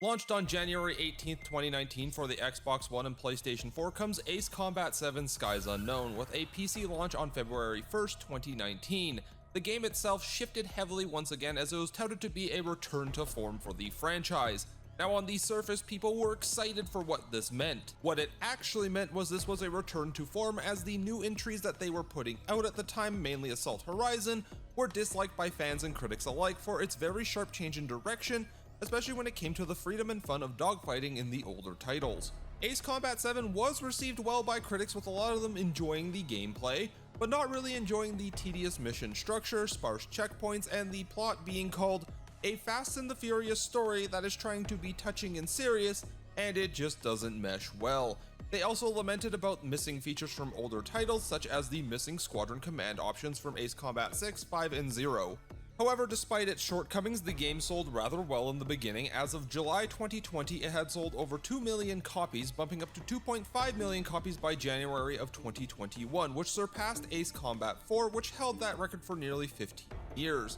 Launched on January 18th, 2019 for the Xbox One and PlayStation 4 comes Ace Combat 7 Skies Unknown, with a PC launch on February 1st, 2019. The game itself shifted heavily once again as it was touted to be a return to form for the franchise. Now on the surface, people were excited for what this meant. What it actually meant was this was a return to form, as the new entries that they were putting out at the time, mainly Assault Horizon, were disliked by fans and critics alike for its very sharp change in direction, especially when it came to the freedom and fun of dogfighting in the older titles. Ace Combat 7 was received well by critics, with a lot of them enjoying the gameplay, but not really enjoying the tedious mission structure, sparse checkpoints, and the plot being called a Fast and the Furious story that is trying to be touching and serious, and it just doesn't mesh well. They also lamented about missing features from older titles, such as the missing squadron command options from Ace Combat 6, 5, and 0. However, despite its shortcomings, the game sold rather well in the beginning. As of July 2020, it had sold over 2 million copies, bumping up to 2.5 million copies by January of 2021, which surpassed Ace Combat 4, which held that record for nearly 15 years.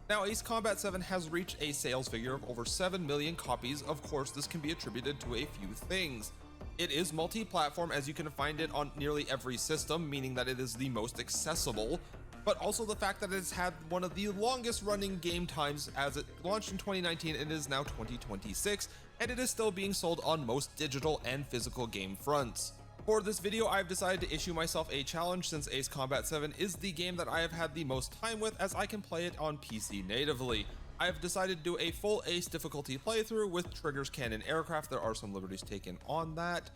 Now, Ace Combat 7 has reached a sales figure of over 7 million copies. Of course, this can be attributed to a few things. It is multi-platform, as you can find it on nearly every system, meaning that it is the most accessible, but also the fact that it has had one of the longest running game times, as it launched in 2019 and is now 2026, and it is still being sold on most digital and physical game fronts. For this video, I've decided to issue myself a challenge, since Ace Combat 7 is the game that I have had the most time with, as I can play it on PC natively. I have decided to do a full Ace difficulty playthrough with Trigger's Cannon Aircraft. There are some liberties taken on that.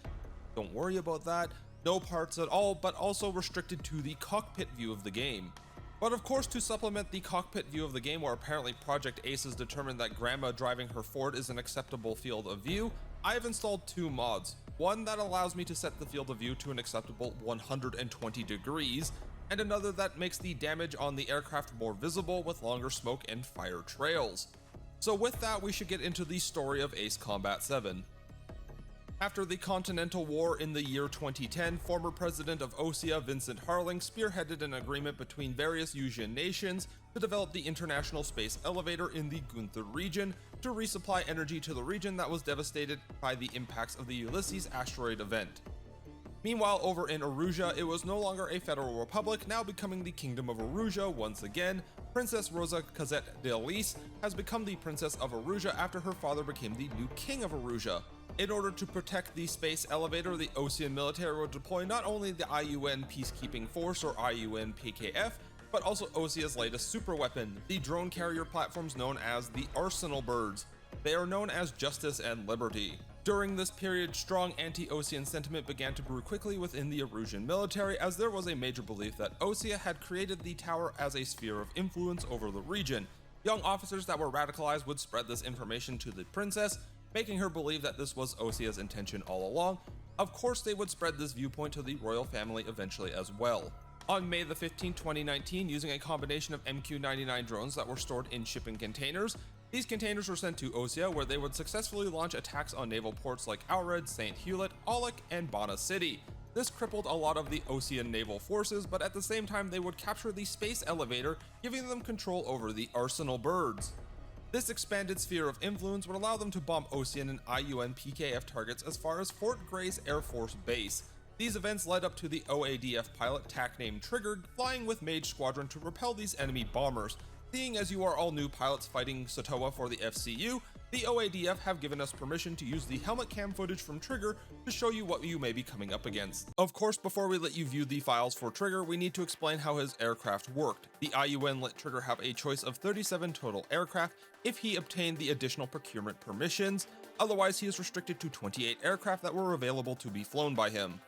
Don't worry about that. No parts at all, but also restricted to the cockpit view of the game. But of course, to supplement the cockpit view of the game, where apparently Project Ace has determined that Grandma driving her Ford is an acceptable field of view, I have installed two mods. One that allows me to set the field of view to an acceptable 120 degrees, and another that makes the damage on the aircraft more visible with longer smoke and fire trails. So with that, we should get into the story of Ace Combat 7. After the Continental War in the year 2010, former president of OSEA Vincent Harling spearheaded an agreement between various Usian nations to develop the International Space Elevator in the Gunther region to resupply energy to the region that was devastated by the impacts of the Ulysses asteroid event. Meanwhile, over in Erusia, it was no longer a federal republic, now becoming the Kingdom of Erusia once again. Princess Rosa Cazette de Alice has become the Princess of Erusia after her father became the new King of Erusia. In order to protect the space elevator, the Osean military will deploy not only the IUN Peacekeeping Force, or IUN PKF, but also Osea's latest superweapon, the drone carrier platforms known as the Arsenal Birds. They are known as Justice and Liberty. During this period, strong anti-Osean sentiment began to brew quickly within the Erusian military, as there was a major belief that Osea had created the tower as a sphere of influence over the region. Young officers that were radicalized would spread this information to the princess, making her believe that this was Osea's intention all along. Of course, they would spread this viewpoint to the royal family eventually as well. On May the 15th, 2019, using a combination of MQ-99 drones that were stored in shipping containers, these containers were sent to Osea, where they would successfully launch attacks on naval ports like Alred, St. Hewlett, Aulic, and Bana City. This crippled a lot of the Osean naval forces, but at the same time they would capture the space elevator, giving them control over the Arsenal Birds. This expanded sphere of influence would allow them to bomb Osean and IUN PKF targets as far as Fort Grace Air Force Base. These events led up to the OADF pilot, TAC named Triggered, flying with Mage Squadron to repel these enemy bombers. Seeing as you are all new pilots fighting Satoa for the FCU, the OADF have given us permission to use the helmet cam footage from Trigger to show you what you may be coming up against. Of course, before we let you view the files for Trigger, we need to explain how his aircraft worked. The IUN let Trigger have a choice of 37 total aircraft if he obtained the additional procurement permissions, otherwise he is restricted to 28 aircraft that were available to be flown by him.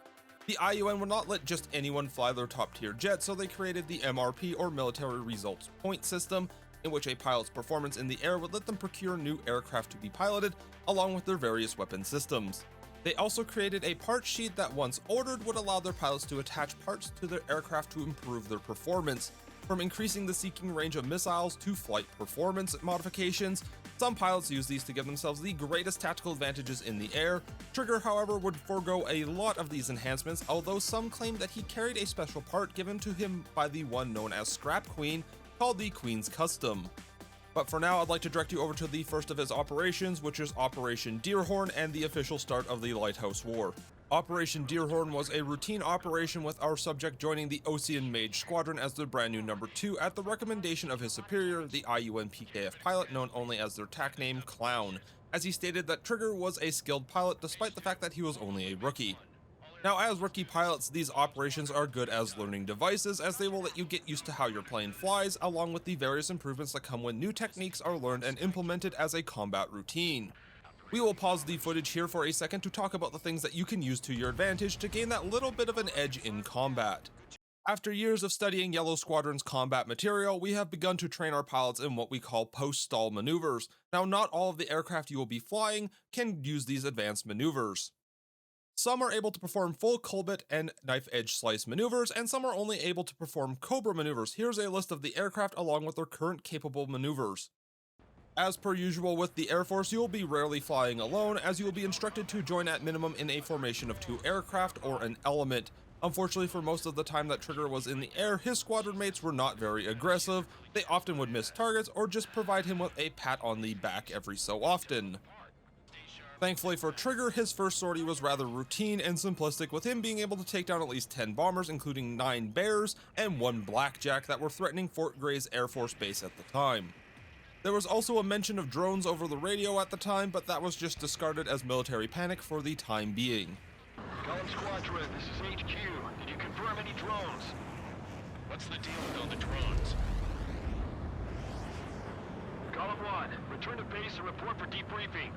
The IUN would not let just anyone fly their top tier jet, so they created the MRP, or Military Results Point system, in which a pilot's performance in the air would let them procure new aircraft to be piloted, along with their various weapon systems. They also created a parts sheet that, once ordered, would allow their pilots to attach parts to their aircraft to improve their performance. From increasing the seeking range of missiles to flight performance modifications, some pilots use these to give themselves the greatest tactical advantages in the air. Trigger, however, would forego a lot of these enhancements, although some claim that he carried a special part given to him by the one known as Scrap Queen, called the Queen's Custom. But for now, I'd like to direct you over to the first of his operations, which is Operation Deerhorn and the official start of the Lighthouse War. Operation Deerhorn was a routine operation with our subject joining the Osean Mage Squadron as their brand new number 2 at the recommendation of his superior, the IUN PKF pilot known only as their TAC name Clown, as he stated that Trigger was a skilled pilot despite the fact that he was only a rookie. Now, as rookie pilots, these operations are good as learning devices, as they will let you get used to how your plane flies, along with the various improvements that come when new techniques are learned and implemented as a combat routine. We will pause the footage here for a second to talk about the things that you can use to your advantage to gain that little bit of an edge in combat. After years of studying Yellow Squadron's combat material, we have begun to train our pilots in what we call post-stall maneuvers. Now, not all of the aircraft you will be flying can use these advanced maneuvers. Some are able to perform full culbit and knife edge slice maneuvers, and some are only able to perform Cobra maneuvers. Here's a list of the aircraft along with their current capable maneuvers. As per usual with the Air Force, you will be rarely flying alone, as you will be instructed to join at minimum in a formation of 2 aircraft or an element. Unfortunately, for most of the time that Trigger was in the air, his squadron mates were not very aggressive. They often would miss targets or just provide him with a pat on the back every so often. Thankfully for Trigger, his first sortie was rather routine and simplistic, with him being able to take down at least 10 bombers, including 9 Bears and 1 Blackjack that were threatening Fort Gray's Air Force Base at the time. There was also a mention of drones over the radio at the time, but that was just discarded as military panic for the time being. Golem Squadron, this is HQ. Did you confirm any drones? What's the deal with all the drones? Golem 1, return to base and report for debriefing.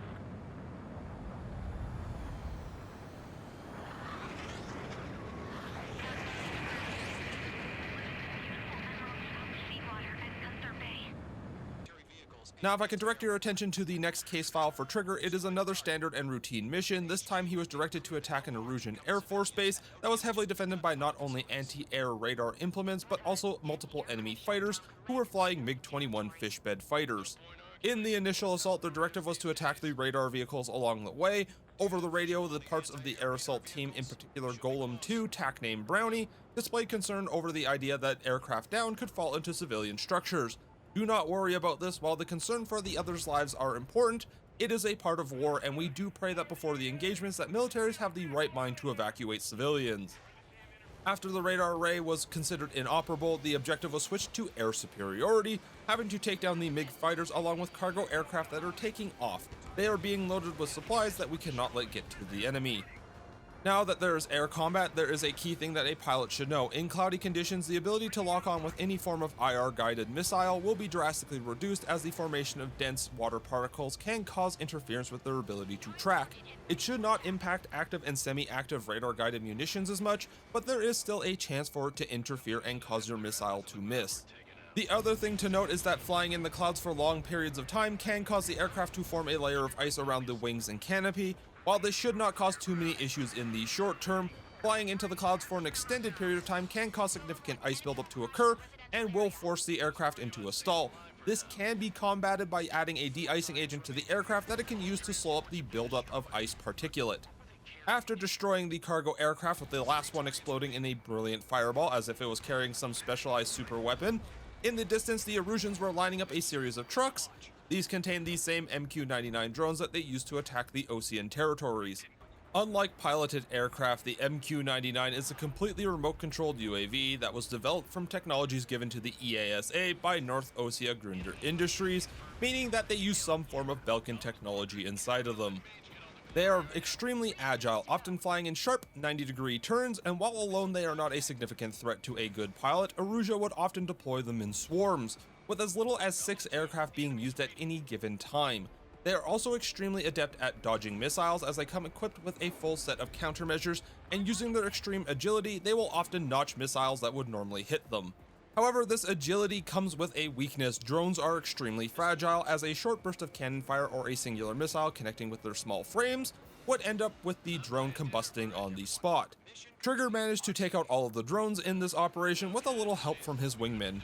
Now, if I can direct your attention to the next case file for Trigger, it is another standard and routine mission. This time he was directed to attack an Erusian Air Force base that was heavily defended by not only anti-air radar implements, but also multiple enemy fighters who were flying MiG-21 fishbed fighters. In the initial assault, the directive was to attack the radar vehicles along the way. Over the radio, the parts of the air assault team, in particular Golem 2, TAC name Brownie, displayed concern over the idea that aircraft down could fall into civilian structures. Do not worry about this. While the concern for the others' lives are important, it is a part of war, and we do pray that before the engagements that militaries have the right mind to evacuate civilians. After the radar array was considered inoperable, the objective was switched to air superiority, having to take down the MiG fighters along with cargo aircraft that are taking off. They are being loaded with supplies that we cannot let get to the enemy. Now that there is air combat, there is a key thing that a pilot should know. In cloudy conditions, the ability to lock on with any form of IR-guided missile will be drastically reduced, as the formation of dense water particles can cause interference with their ability to track. It should not impact active and semi-active radar-guided munitions as much, but there is still a chance for it to interfere and cause your missile to miss. The other thing to note is that flying in the clouds for long periods of time can cause the aircraft to form a layer of ice around the wings and canopy. While this should not cause too many issues in the short term, flying into the clouds for an extended period of time can cause significant ice buildup to occur and will force the aircraft into a stall. This can be combated by adding a de-icing agent to the aircraft that it can use to slow up the buildup of ice particulate. After destroying the cargo aircraft, with the last one exploding in a brilliant fireball as if it was carrying some specialized super weapon, in the distance the Erusians were lining up a series of trucks. These contain the same MQ-99 drones that they used to attack the Osean territories. Unlike piloted aircraft, the MQ-99 is a completely remote-controlled UAV that was developed from technologies given to the EASA by North Ossia Grunder Industries, meaning that they use some form of Belkin technology inside of them. They are extremely agile, often flying in sharp 90-degree turns, and while alone they are not a significant threat to a good pilot, Erusia would often deploy them in swarms, with as little as 6 aircraft being used at any given time. They are also extremely adept at dodging missiles, as they come equipped with a full set of countermeasures, and using their extreme agility, they will often notch missiles that would normally hit them. However, this agility comes with a weakness. Drones are extremely fragile, as a short burst of cannon fire or a singular missile connecting with their small frames would end up with the drone combusting on the spot. Trigger managed to take out all of the drones in this operation with a little help from his wingmen.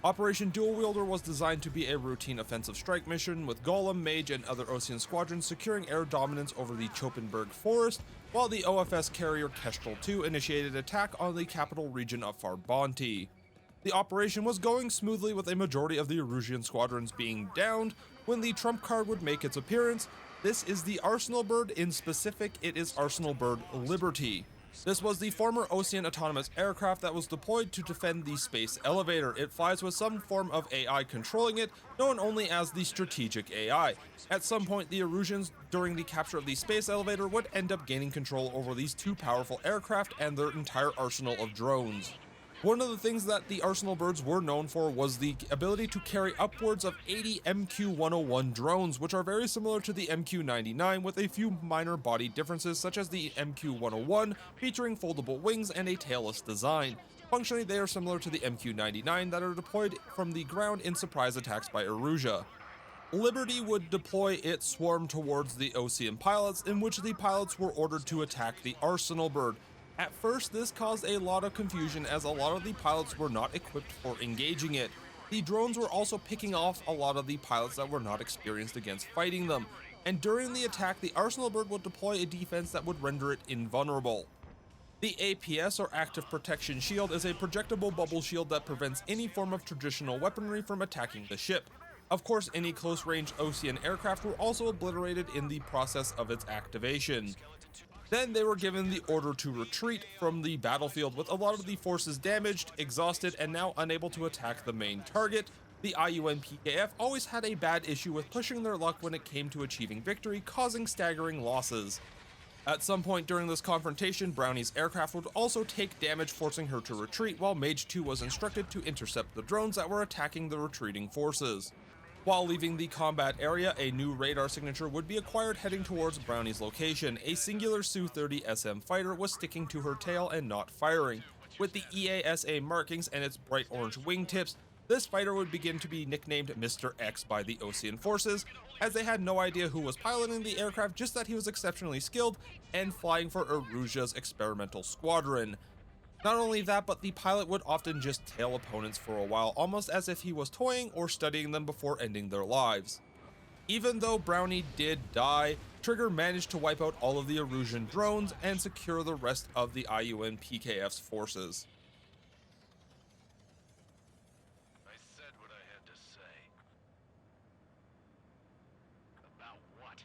Operation Dual Wielder was designed to be a routine offensive strike mission, with Golem, Mage, and other Osean squadrons securing air dominance over the Chopenberg Forest, while the OFS carrier Kestrel II initiated attack on the capital region of Farbanti. The operation was going smoothly, with a majority of the Erusian squadrons being downed, when the trump card would make its appearance. This is the Arsenal Bird. In specific, it is Arsenal Bird Liberty. This was the former Osean autonomous aircraft that was deployed to defend the space elevator. It flies with some form of AI controlling it, known only as the strategic AI. At some point, the Erusians, during the capture of the space elevator, would end up gaining control over these two powerful aircraft and their entire arsenal of drones. One of the things that the Arsenal Birds were known for was the ability to carry upwards of 80 MQ-101 drones, which are very similar to the MQ-99, with a few minor body differences, such as the MQ-101 featuring foldable wings and a tailless design. Functionally, they are similar to the MQ-99 that are deployed from the ground in surprise attacks by Erusia. Liberty would deploy its swarm towards the Osean pilots, in which the pilots were ordered to attack the Arsenal Bird. At first, this caused a lot of confusion, as a lot of the pilots were not equipped for engaging it. The drones were also picking off a lot of the pilots that were not experienced against fighting them, and during the attack, the Arsenal Bird would deploy a defense that would render it invulnerable. The APS, or Active Protection Shield, is a projectable bubble shield that prevents any form of traditional weaponry from attacking the ship. Of course, any close-range Osean aircraft were also obliterated in the process of its activation. Then they were given the order to retreat from the battlefield, with a lot of the forces damaged, exhausted, and now unable to attack the main target. The IUN PKF always had a bad issue with pushing their luck when it came to achieving victory, causing staggering losses. At some point during this confrontation, Brownie's aircraft would also take damage, forcing her to retreat, while Mage 2 was instructed to intercept the drones that were attacking the retreating forces. While leaving the combat area, a new radar signature would be acquired heading towards Brownie's location. A singular Su-30 SM fighter was sticking to her tail and not firing. With the EASA markings and its bright orange wingtips, this fighter would begin to be nicknamed Mr. X by the Osean forces, as they had no idea who was piloting the aircraft, just that he was exceptionally skilled and flying for Erusia's experimental squadron. Not only that, but the pilot would often just tail opponents for a while, almost as if he was toying or studying them before ending their lives. Even though Brownie did die, Trigger managed to wipe out all of the Erusian drones and secure the rest of the IUN PKF's forces. I said what I had to say. About what?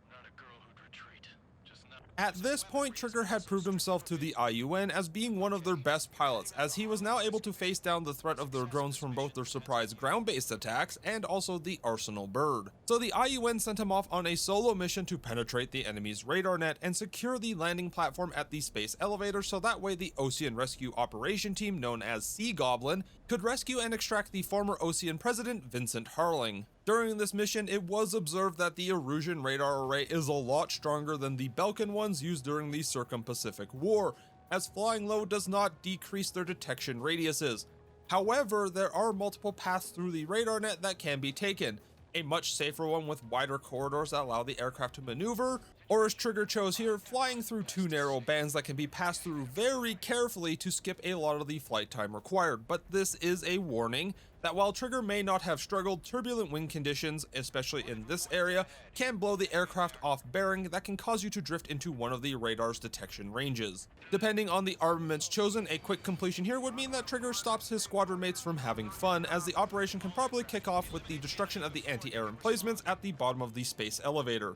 Not a girl who'd retreat. Just not. At this point, Trigger had proved himself to the IUN as being one of their best pilots, as he was now able to face down the threat of their drones from both their surprise ground-based attacks and also the Arsenal Bird. So the IUN sent him off on a solo mission to penetrate the enemy's radar net and secure the landing platform at the space elevator, so that way the Osean Rescue Operation Team, known as Sea Goblin, could rescue and extract the former Osean president, Vincent Harling. During this mission, it was observed that the Erusian radar array is a lot stronger than the Belkan ones used during the Circum-Pacific War, as flying low does not decrease their detection radiuses. However, there are multiple paths through the radar net that can be taken. A much safer one with wider corridors that allow the aircraft to maneuver, or as Trigger chose here, flying through two narrow bands that can be passed through very carefully to skip a lot of the flight time required. But this is a warning that while Trigger may not have struggled, turbulent wind conditions, especially in this area, can blow the aircraft off bearing that can cause you to drift into one of the radar's detection ranges. Depending on the armaments chosen, a quick completion here would mean that Trigger stops his squadron mates from having fun, as the operation can probably kick off with the destruction of the anti-air emplacements at the bottom of the space elevator.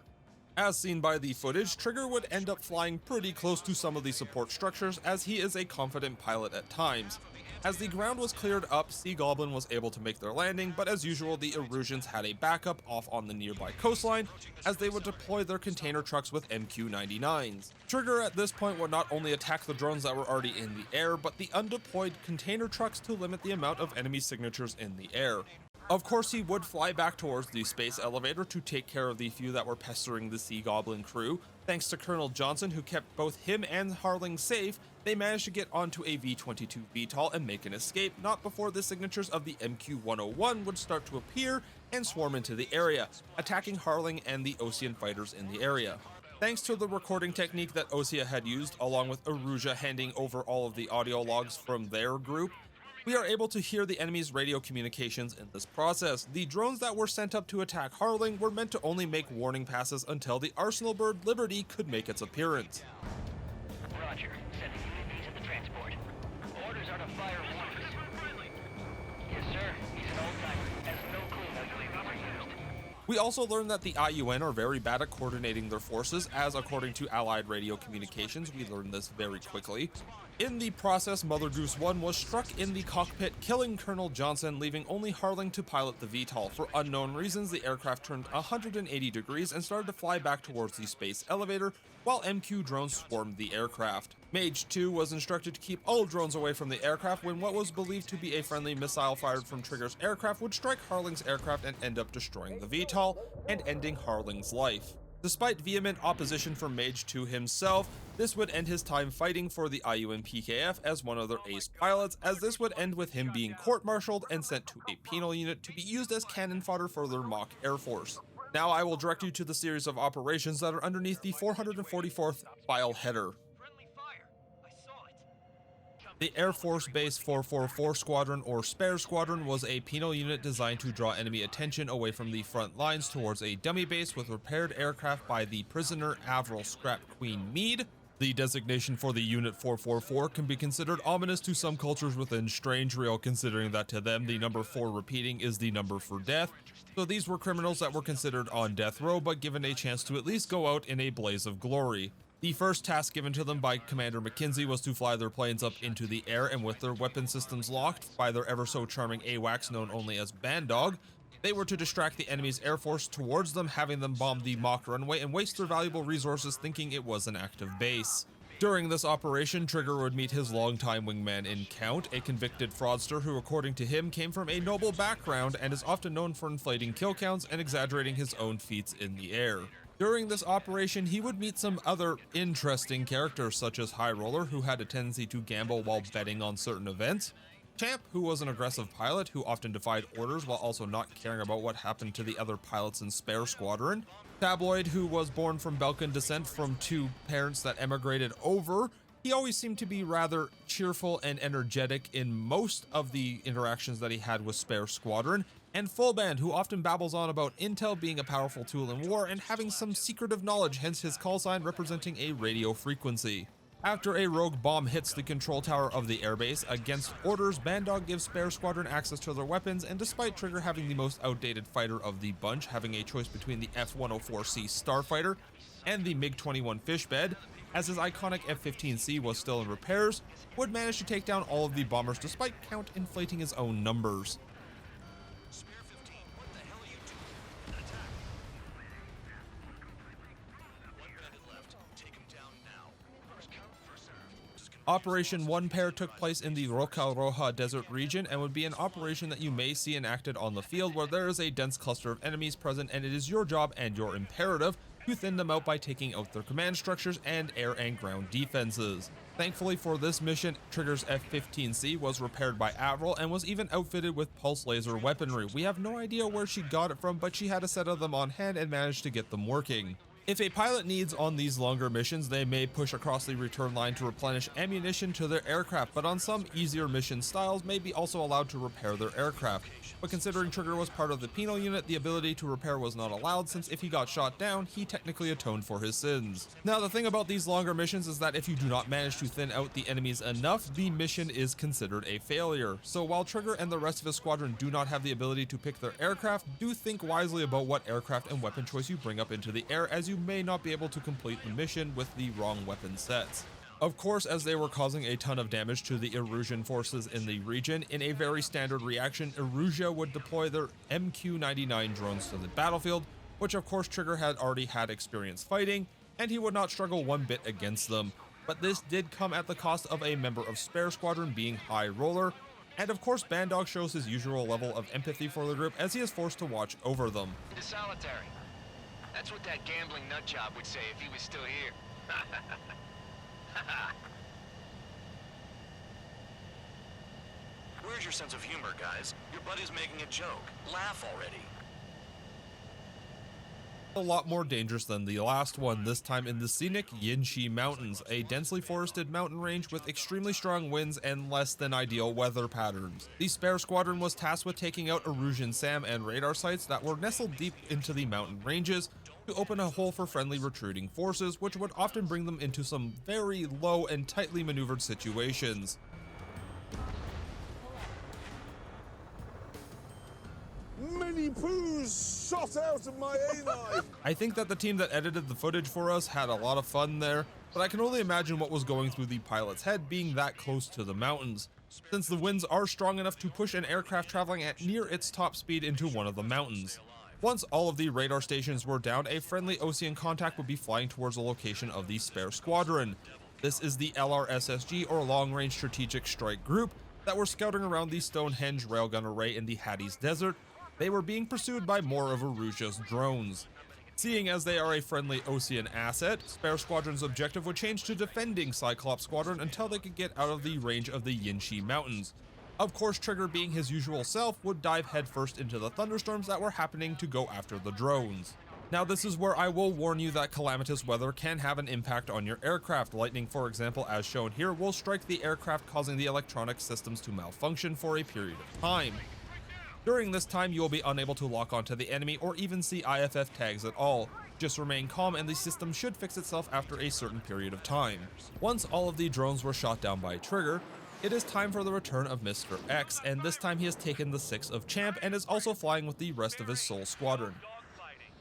As seen by the footage, Trigger would end up flying pretty close to some of the support structures, as he is a confident pilot at times. As the ground was cleared up, Sea Goblin was able to make their landing, but as usual, the Erusians had a backup off on the nearby coastline, as they would deploy their container trucks with MQ-99s. Trigger at this point would not only attack the drones that were already in the air, but the undeployed container trucks to limit the amount of enemy signatures in the air. Of course, he would fly back towards the space elevator to take care of the few that were pestering the Sea Goblin crew. Thanks to Colonel Johnson, who kept both him and Harling safe, they managed to get onto a V-22 VTOL and make an escape, not before the signatures of the MQ-101 would start to appear and swarm into the area, attacking Harling and the Osean fighters in the area. Thanks to the recording technique that Osea had used, along with Erusia handing over all of the audio logs from their group, We are able to hear the enemy's radio communications in this process. The drones that were sent up to attack Harling were meant to only make warning passes until the Arsenal bird Liberty could make its appearance. Roger. Sending UAVs at the transport. Orders are to fire once. Yes, sir. He's an old-timer. Has no clue how UAVs are used. We also learned that the IUN are very bad at coordinating their forces, as according to Allied radio communications, we learned this very quickly. In the process, Mother Goose 1 was struck in the cockpit, killing Colonel Johnson, leaving only Harling to pilot the VTOL. For unknown reasons, the aircraft turned 180 degrees and started to fly back towards the space elevator, while MQ drones swarmed the aircraft. Mage 2 was instructed to keep all drones away from the aircraft when what was believed to be a friendly missile fired from Trigger's aircraft would strike Harling's aircraft and end up destroying the VTOL and ending Harling's life. Despite vehement opposition from Mage 2 himself, this would end his time fighting for the IUN PKF as one of their ace pilots, as this would end with him being court-martialed and sent to a penal unit to be used as cannon fodder for their mock air force. Now I will direct you to the series of operations that are underneath the 444th file header. Friendly fire. I saw it. The Air Force Base 444 Squadron, or Spare Squadron, was a penal unit designed to draw enemy attention away from the front lines towards a dummy base with repaired aircraft by the prisoner Avril Scrap Queen Meade. The designation for the Unit 444 can be considered ominous to some cultures within Strange Real, considering that to them the number 4 repeating is the number for death. So these were criminals that were considered on death row but given a chance to at least go out in a blaze of glory. The first task given to them by Commander McKinsey was to fly their planes up into the air, and with their weapon systems locked by their ever so charming AWACS known only as Bandog, they were to distract the enemy's air force towards them, having them bomb the mock runway and waste their valuable resources thinking it was an active base. During this operation, Trigger would meet his longtime wingman in Count, a convicted fraudster who, according to him, came from a noble background and is often known for inflating kill counts and exaggerating his own feats in the air. During this operation, he would meet some other interesting characters, such as High Roller, who had a tendency to gamble while betting on certain events, Champ, who was an aggressive pilot who often defied orders while also not caring about what happened to the other pilots in Spare Squadron, Tabloid, who was born from Belkan descent from two parents that emigrated over. He always seemed to be rather cheerful and energetic in most of the interactions that he had with Spare Squadron, and Fullband, who often babbles on about Intel being a powerful tool in war and having some secretive knowledge, hence his call sign representing a radio frequency. After a rogue bomb hits the control tower of the airbase, against orders, Bandog gives Spare Squadron access to their weapons, and despite Trigger having the most outdated fighter of the bunch, having a choice between the F-104C Starfighter and the MiG-21 Fishbed, as his iconic F-15C was still in repairs, would manage to take down all of the bombers despite Count inflating his own numbers. Spare 15, what the hell are you doing? Attack. One bandit left. Take him down now. First come, first served. Just Operation One Pair took place in the Roca Roja desert region and would be an operation that you may see enacted on the field where there is a dense cluster of enemies present, and it is your job and your imperative to thin them out by taking out their command structures and air and ground defenses. Thankfully for this mission, Trigger's F-15C was repaired by Avril and was even outfitted with pulse laser weaponry. We have no idea where she got it from, but she had a set of them on hand and managed to get them working. If a pilot needs on these longer missions, they may push across the return line to replenish ammunition to their aircraft, but on some easier mission styles may be also allowed to repair their aircraft. But considering Trigger was part of the penal unit, the ability to repair was not allowed, since if he got shot down, he technically atoned for his sins. Now the thing about these longer missions is that if you do not manage to thin out the enemies enough, the mission is considered a failure. So while Trigger and the rest of his squadron do not have the ability to pick their aircraft, do think wisely about what aircraft and weapon choice you bring up into the air, as you may not be able to complete the mission with the wrong weapon sets. Of course, as they were causing a ton of damage to the Erusian forces in the region, in a very standard reaction, Erusia would deploy their MQ-99 drones to the battlefield, which of course Trigger had already had experience fighting, and he would not struggle one bit against them. But this did come at the cost of a member of Spare Squadron being High Roller, and of course Bandog shows his usual level of empathy for the group as he is forced to watch over them. Into solitary. That's what that gambling nutjob would say if he was still here. Where's your sense of humor, guys? Your buddy's making a joke. Laugh already. A lot more dangerous than the last one, this time in the scenic Yinshi Mountains, a densely forested mountain range with extremely strong winds and less than ideal weather patterns. The Spare Squadron was tasked with taking out Erusian SAM and radar sites that were nestled deep into the mountain ranges to open a hole for friendly retreating forces, which would often bring them into some very low and tightly maneuvered situations. Many poos shot out of my A-knife. I think that the team that edited the footage for us had a lot of fun there, but I can only imagine what was going through the pilot's head being that close to the mountains, since the winds are strong enough to push an aircraft traveling at near its top speed into one of the mountains. Once all of the radar stations were down, a friendly Osean contact would be flying towards the location of the Spare Squadron. This is the LRSSG, or Long Range Strategic Strike Group, that were scouting around the Stonehenge railgun array in the Hades Desert. They were being pursued by more of Erusia's drones. Seeing as they are a friendly Osean asset, Spare Squadron's objective would change to defending Cyclops Squadron until they could get out of the range of the Yinshi Mountains. Of course, Trigger, being his usual self, would dive headfirst into the thunderstorms that were happening to go after the drones. Now, this is where I will warn you that calamitous weather can have an impact on your aircraft. Lightning, for example, as shown here, will strike the aircraft, causing the electronic systems to malfunction for a period of time. During this time, you will be unable to lock onto the enemy or even see IFF tags at all. Just remain calm and the system should fix itself after a certain period of time. Once all of the drones were shot down by Trigger, it is time for the return of Mr. X, and this time he has taken the 6 of Champ and is also flying with the rest of his Soul Squadron.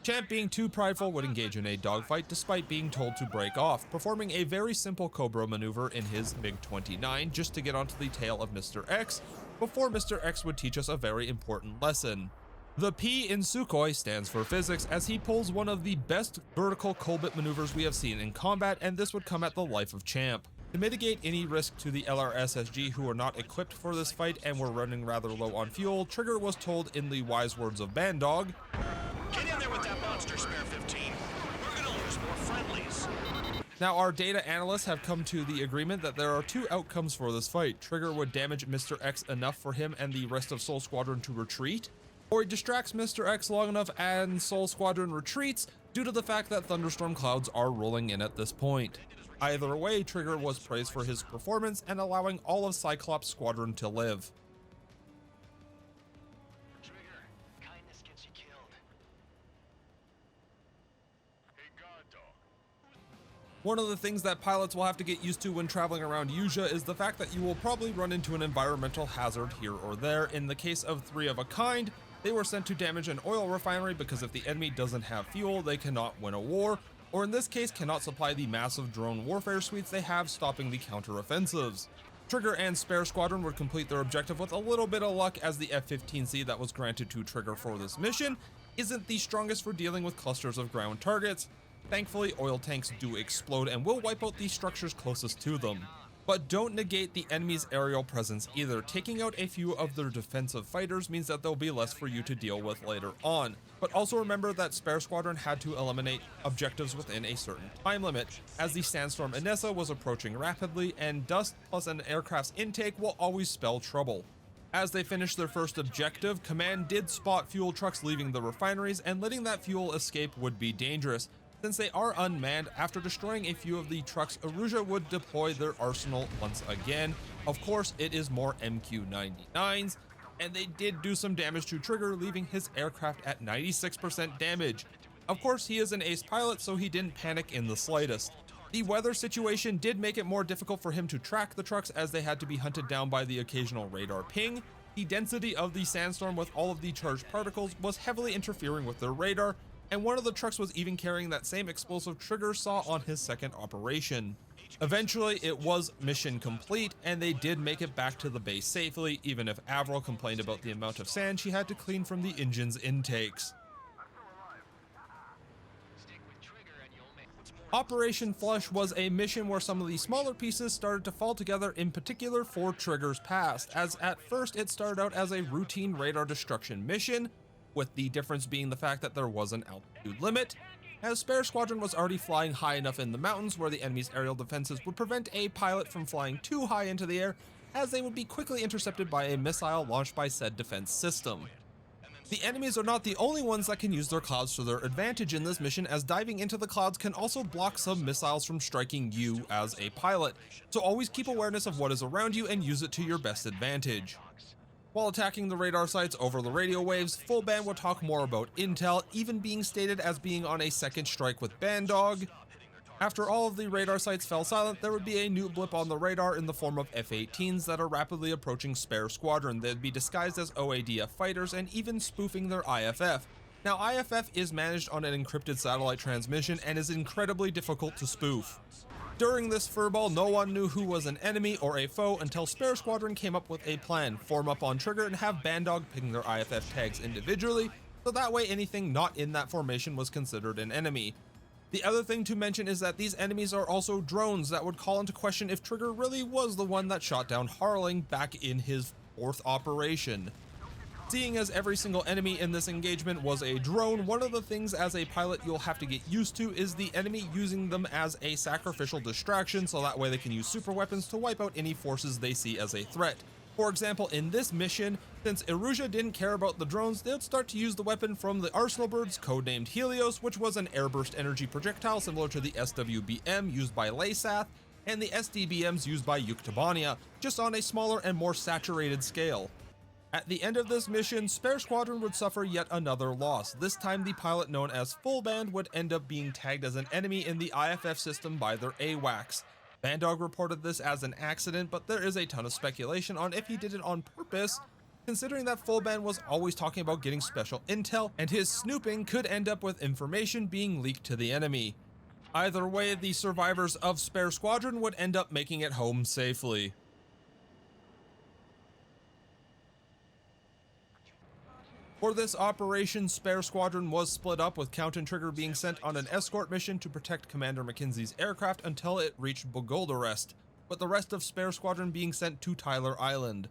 Champ, being too prideful, would engage in a dogfight despite being told to break off, performing a very simple Cobra maneuver in his MiG-29 just to get onto the tail of Mr. X, before Mr. X would teach us a very important lesson. The P in Sukhoi stands for physics, as he pulls one of the best vertical Colbit maneuvers we have seen in combat, and this would come at the life of Champ. To mitigate any risk to the LRSSG, who were not equipped for this fight and were running rather low on fuel, Trigger was told in the wise words of Bandog, Get in there with that monster, Spare 15. We're gonna lose more friendlies. Now, our data analysts have come to the agreement that there are 2 outcomes for this fight. Trigger would damage Mr. X enough for him and the rest of Soul Squadron to retreat, or he distracts Mr. X long enough and Soul Squadron retreats due to the fact that thunderstorm clouds are rolling in at this point. Either way, Trigger was praised for his performance and allowing all of Cyclops Squadron to live. Trigger, kindness gets you killed. Hey, God Dog. One of the things that pilots will have to get used to when traveling around Usha is the fact that you will probably run into an environmental hazard here or there. In the case of 3 of a Kind, they were sent to damage an oil refinery because if the enemy doesn't have fuel, they cannot win a war, or in this case cannot supply the massive drone warfare suites they have, stopping the counteroffensives. Trigger and Spare Squadron would complete their objective with a little bit of luck, as the F-15C that was granted to Trigger for this mission isn't the strongest for dealing with clusters of ground targets. Thankfully, oil tanks do explode and will wipe out the structures closest to them. But don't negate the enemy's aerial presence either. Taking out a few of their defensive fighters means that there'll be less for you to deal with later on. But also remember that Spare Squadron had to eliminate objectives within a certain time limit, as the Sandstorm Inessa was approaching rapidly, and dust plus an aircraft's intake will always spell trouble. As they finished their first objective, Command did spot fuel trucks leaving the refineries, and letting that fuel escape would be dangerous. Since they are unmanned, after destroying a few of the trucks, Erusia would deploy their arsenal once again. Of course, it is more MQ-99s, and they did do some damage to Trigger, leaving his aircraft at 96% damage. Of course, he is an ace pilot, so he didn't panic in the slightest. The weather situation did make it more difficult for him to track the trucks, as they had to be hunted down by the occasional radar ping. The density of the sandstorm with all of the charged particles was heavily interfering with their radar, and one of the trucks was even carrying that same explosive Trigger saw on his second operation. Eventually, it was mission complete, and they did make it back to the base safely, even if Avril complained about the amount of sand she had to clean from the engine's intakes. Stick with Trigger and you'll make what's more. Operation Flush was a mission where some of the smaller pieces started to fall together, in particular for Trigger's past, as at first it started out as a routine radar destruction mission, with the difference being the fact that there was an altitude limit, as Spare Squadron was already flying high enough in the mountains where the enemy's aerial defenses would prevent a pilot from flying too high into the air, as they would be quickly intercepted by a missile launched by said defense system. The enemies are not the only ones that can use their clouds to their advantage in this mission, as diving into the clouds can also block some missiles from striking you as a pilot, so always keep awareness of what is around you and use it to your best advantage. While attacking the radar sites over the radio waves, Full Band will talk more about intel, even being stated as being on a second strike with Bandog. After all of the radar sites fell silent, there would be a new blip on the radar in the form of F-18s that are rapidly approaching Spare Squadron. They'd be disguised as OADF fighters and even spoofing their IFF. Now, IFF is managed on an encrypted satellite transmission and is incredibly difficult to spoof. During this furball, no one knew who was an enemy or a foe until Spare Squadron came up with a plan: form up on trigger and have Bandog ping their IFF tags individually, so that way anything not in that formation was considered an enemy. The other thing to mention is that these enemies are also drones that would call into question if Trigger really was the one that shot down Harling back in his 4th operation. Seeing as every single enemy in this engagement was a drone, one of the things as a pilot you'll have to get used to is the enemy using them as a sacrificial distraction, so that way they can use super weapons to wipe out any forces they see as a threat. For example, in this mission, since Erusea didn't care about the drones, they'd start to use the weapon from the Arsenal Birds, codenamed Helios, which was an airburst energy projectile similar to the SWBM used by Laysath, and the SDBMs used by Yuktobania, just on a smaller and more saturated scale. At the end of this mission, Spare Squadron would suffer yet another loss. This time the pilot known as Full Band would end up being tagged as an enemy in the IFF system by their AWACS. Bandog reported this as an accident, but there is a ton of speculation on if he did it on purpose, considering that Full Band was always talking about getting special intel, and his snooping could end up with information being leaked to the enemy. Either way, the survivors of Spare Squadron would end up making it home safely. For this operation, Spare Squadron was split up, with Count and Trigger being sent on an escort mission to protect Commander Mackenzie's aircraft until it reached Bogoldarest, with the rest of Spare Squadron being sent to Tyler Island.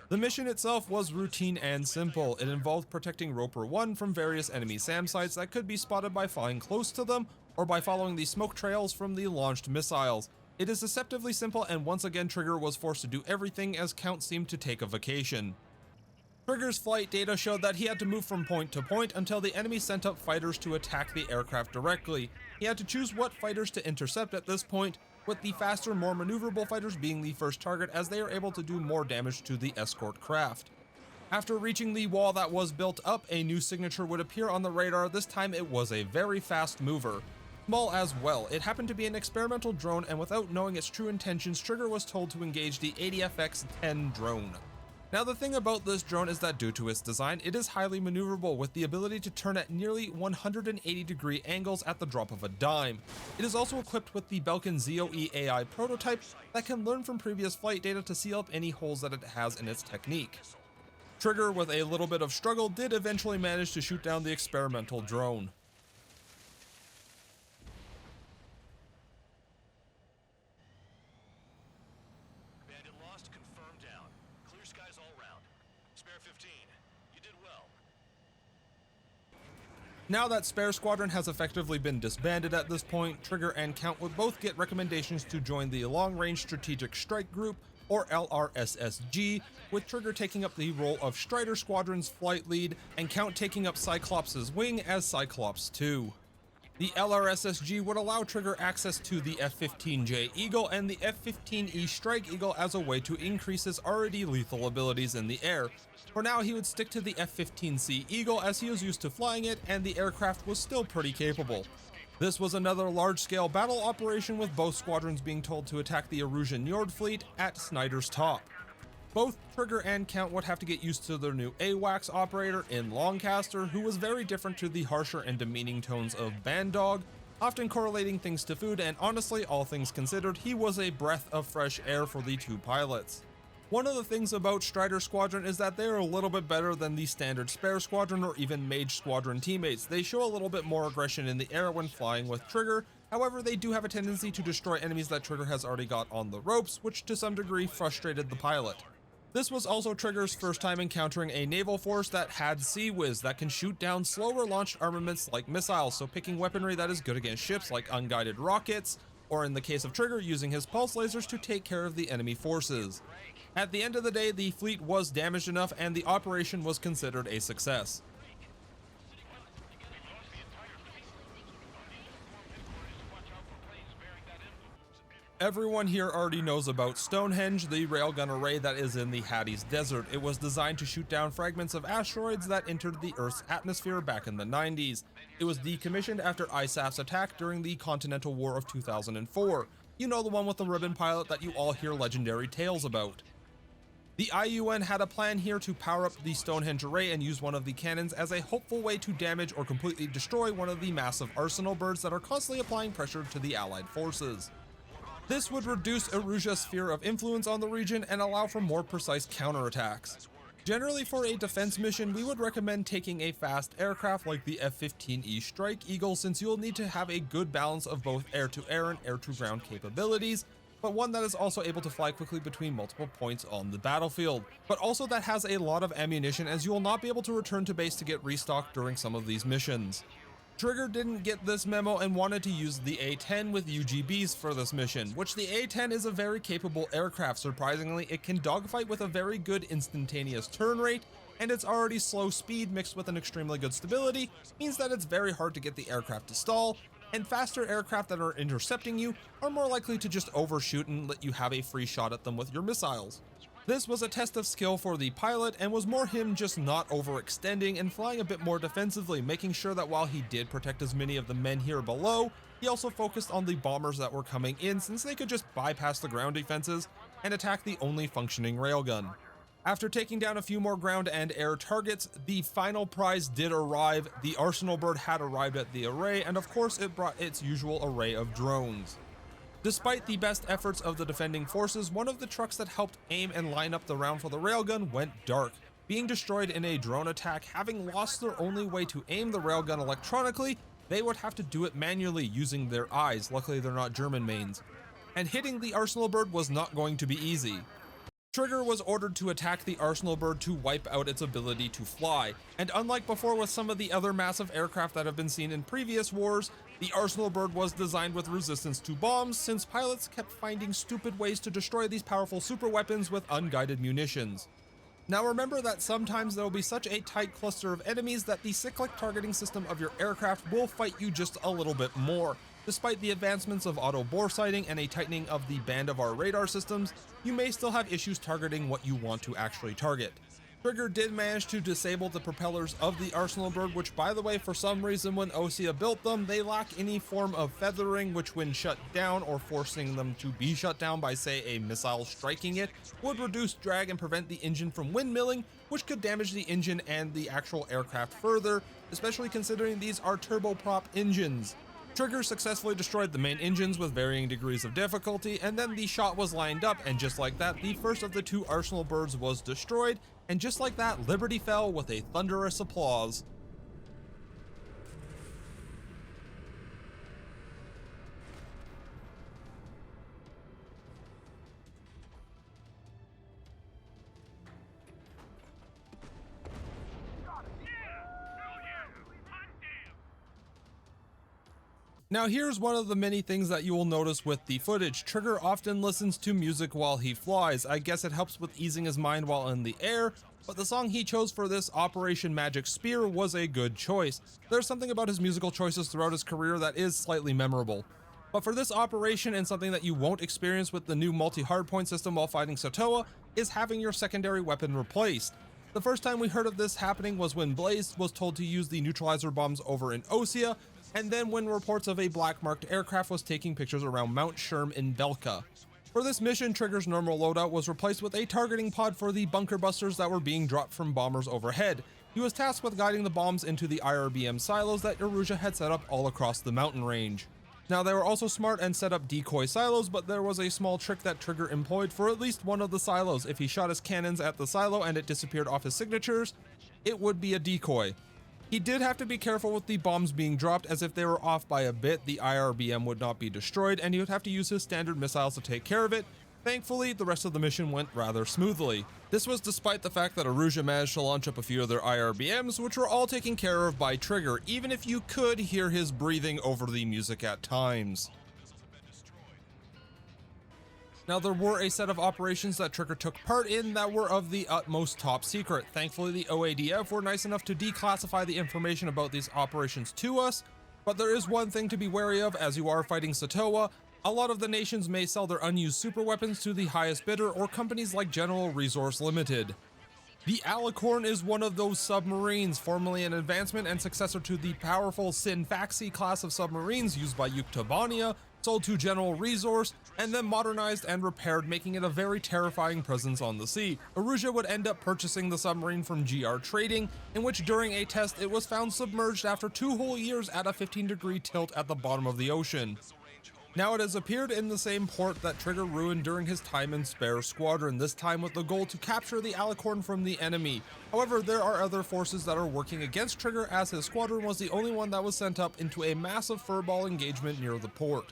The mission itself was routine and simple. It involved protecting Roper 1 from various enemy SAM sites that could be spotted by flying close to them or by following the smoke trails from the launched missiles. It is deceptively simple, and once again Trigger was forced to do everything as Count seemed to take a vacation. Trigger's flight data showed that he had to move from point to point until the enemy sent up fighters to attack the aircraft directly. He had to choose what fighters to intercept at this point, with the faster, more maneuverable fighters being the first target, as they are able to do more damage to the escort craft. After reaching the wall that was built up, a new signature would appear on the radar. This time it was a very fast mover. Small as well, it happened to be an experimental drone, and without knowing its true intentions, Trigger was told to engage the ADFX-10 drone. Now, the thing about this drone is that due to its design, it is highly maneuverable, with the ability to turn at nearly 180-degree angles at the drop of a dime. It is also equipped with the Belkin ZOE AI prototype that can learn from previous flight data to seal up any holes that it has in its technique. Trigger, with a little bit of struggle, did eventually manage to shoot down the experimental drone. Bandit lost, confirmed down. Clear skies all round. Spare 15, you did well. Now that Spare Squadron has effectively been disbanded at this point, Trigger and Count would both get recommendations to join the Long Range Strategic Strike Group, or LRSSG, with Trigger taking up the role of Strider Squadron's flight lead, and Count taking up Cyclops' wing as Cyclops 2. The LRSSG would allow Trigger access to the F-15J Eagle and the F-15E Strike Eagle as a way to increase his already lethal abilities in the air. For now, he would stick to the F-15C Eagle as he was used to flying it, and the aircraft was still pretty capable. This was another large-scale battle operation, with both squadrons being told to attack the Erusian Njord fleet at Snyder's Top. Both Trigger and Count would have to get used to their new AWACS operator in Longcaster, who was very different to the harsher and demeaning tones of Bandog, often correlating things to food, and honestly, all things considered, he was a breath of fresh air for the two pilots. One of the things about Strider Squadron is that they are a little bit better than the standard Spare Squadron or even Mage Squadron teammates. They show a little bit more aggression in the air when flying with Trigger. However, they do have a tendency to destroy enemies that Trigger has already got on the ropes, which to some degree frustrated the pilot. This was also Trigger's first time encountering a naval force that had Sea-Wiz that can shoot down slower launched armaments like missiles, so picking weaponry that is good against ships like unguided rockets, or in the case of Trigger, using his pulse lasers to take care of the enemy forces. At the end of the day, the fleet was damaged enough and the operation was considered a success. Everyone here already knows about Stonehenge, the railgun array that is in the Hades Desert. It was designed to shoot down fragments of asteroids that entered the Earth's atmosphere back in the 90s. It was decommissioned after ISAF's attack during the Continental War of 2004. You know, the one with the ribbon pilot that you all hear legendary tales about. The IUN had a plan here to power up the Stonehenge array and use one of the cannons as a hopeful way to damage or completely destroy one of the massive arsenal birds that are constantly applying pressure to the Allied forces. This would reduce Erusia's sphere of influence on the region and allow for more precise counterattacks. Generally, for a defense mission, we would recommend taking a fast aircraft like the F-15E Strike Eagle, since you'll need to have a good balance of both air-to-air and air-to-ground capabilities, but one that is also able to fly quickly between multiple points on the battlefield, but also that has a lot of ammunition, as you will not be able to return to base to get restocked during some of these missions. Trigger didn't get this memo and wanted to use the A-10 with UGBs for this mission, which the A-10 is a very capable aircraft. Surprisingly, it can dogfight with a very good instantaneous turn rate, and its already slow speed mixed with an extremely good stability means that it's very hard to get the aircraft to stall, and faster aircraft that are intercepting you are more likely to just overshoot and let you have a free shot at them with your missiles. This was a test of skill for the pilot and was more him just not overextending and flying a bit more defensively, making sure that while he did protect as many of the men here below, he also focused on the bombers that were coming in, since they could just bypass the ground defenses and attack the only functioning railgun. After taking down a few more ground and air targets, the final prize did arrive. The Arsenal Bird had arrived at the array, and of course it brought its usual array of drones. Despite the best efforts of the defending forces, one of the trucks that helped aim and line up the round for the railgun went dark, being destroyed in a drone attack. Having lost their only way to aim the railgun electronically, they would have to do it manually using their eyes. Luckily they're not German mains. And hitting the Arsenal Bird was not going to be easy. Trigger was ordered to attack the Arsenal Bird to wipe out its ability to fly, and unlike before with some of the other massive aircraft that have been seen in previous wars, the Arsenal Bird was designed with resistance to bombs, since pilots kept finding stupid ways to destroy these powerful super weapons with unguided munitions. Now remember that sometimes there will be such a tight cluster of enemies that the cyclic targeting system of your aircraft will fight you just a little bit more. Despite the advancements of auto bore sighting and a tightening of the band of our radar systems, you may still have issues targeting what you want to actually target. Trigger did manage to disable the propellers of the Arsenal Bird, which, by the way, for some reason when Osea built them, they lack any form of feathering, which when shut down or forcing them to be shut down by, say, a missile striking it, would reduce drag and prevent the engine from windmilling, which could damage the engine and the actual aircraft further, especially considering these are turboprop engines. Trigger successfully destroyed the main engines with varying degrees of difficulty, and then the shot was lined up, and just like that, the first of the two Arsenal Birds was destroyed, and just like that, Liberty fell with a thunderous applause. Now here's one of the many things that you will notice with the footage. Trigger often listens to music while he flies. I guess it helps with easing his mind while in the air, but the song he chose for this Operation Magic Spear was a good choice. There's something about his musical choices throughout his career that is slightly memorable. But for this operation, and something that you won't experience with the new multi-hardpoint system while fighting Satoa, is having your secondary weapon replaced. The first time we heard of this happening was when Blaze was told to use the neutralizer bombs over in Osea, and then when reports of a black marked aircraft was taking pictures around Mount Sherm in Belka. For this mission, Trigger's normal loadout was replaced with a targeting pod for the bunker busters that were being dropped from bombers overhead. He was tasked with guiding the bombs into the IRBM silos that Erusia had set up all across the mountain range. Now they were also smart and set up decoy silos, but there was a small trick that Trigger employed for at least one of the silos. If he shot his cannons at the silo and it disappeared off his signatures, it would be a decoy. He did have to be careful with the bombs being dropped, as if they were off by a bit, the IRBM would not be destroyed, and he would have to use his standard missiles to take care of it. Thankfully, the rest of the mission went rather smoothly. This was despite the fact that Erusia managed to launch up a few of their IRBMs, which were all taken care of by Trigger, even if you could hear his breathing over the music at times. Now, there were a set of operations that Trigger took part in that were of the utmost top secret. Thankfully, the OADF were nice enough to declassify the information about these operations to us, but there is one thing to be wary of as you are fighting Satoa. A lot of the nations may sell their unused super weapons to the highest bidder or companies like General Resource Limited. The Alicorn is one of those submarines, formerly an advancement and successor to the powerful Sinfaxi class of submarines used by Yuktobania, sold to General Resource, and then modernized and repaired, making it a very terrifying presence on the sea. Erusia would end up purchasing the submarine from GR Trading, in which during a test it was found submerged after 2 whole years at a 15-degree tilt at the bottom of the ocean. Now it has appeared in the same port that Trigger ruined during his time in Spare Squadron, this time with the goal to capture the Alicorn from the enemy. However, there are other forces that are working against Trigger, as his squadron was the only one that was sent up into a massive furball engagement near the port.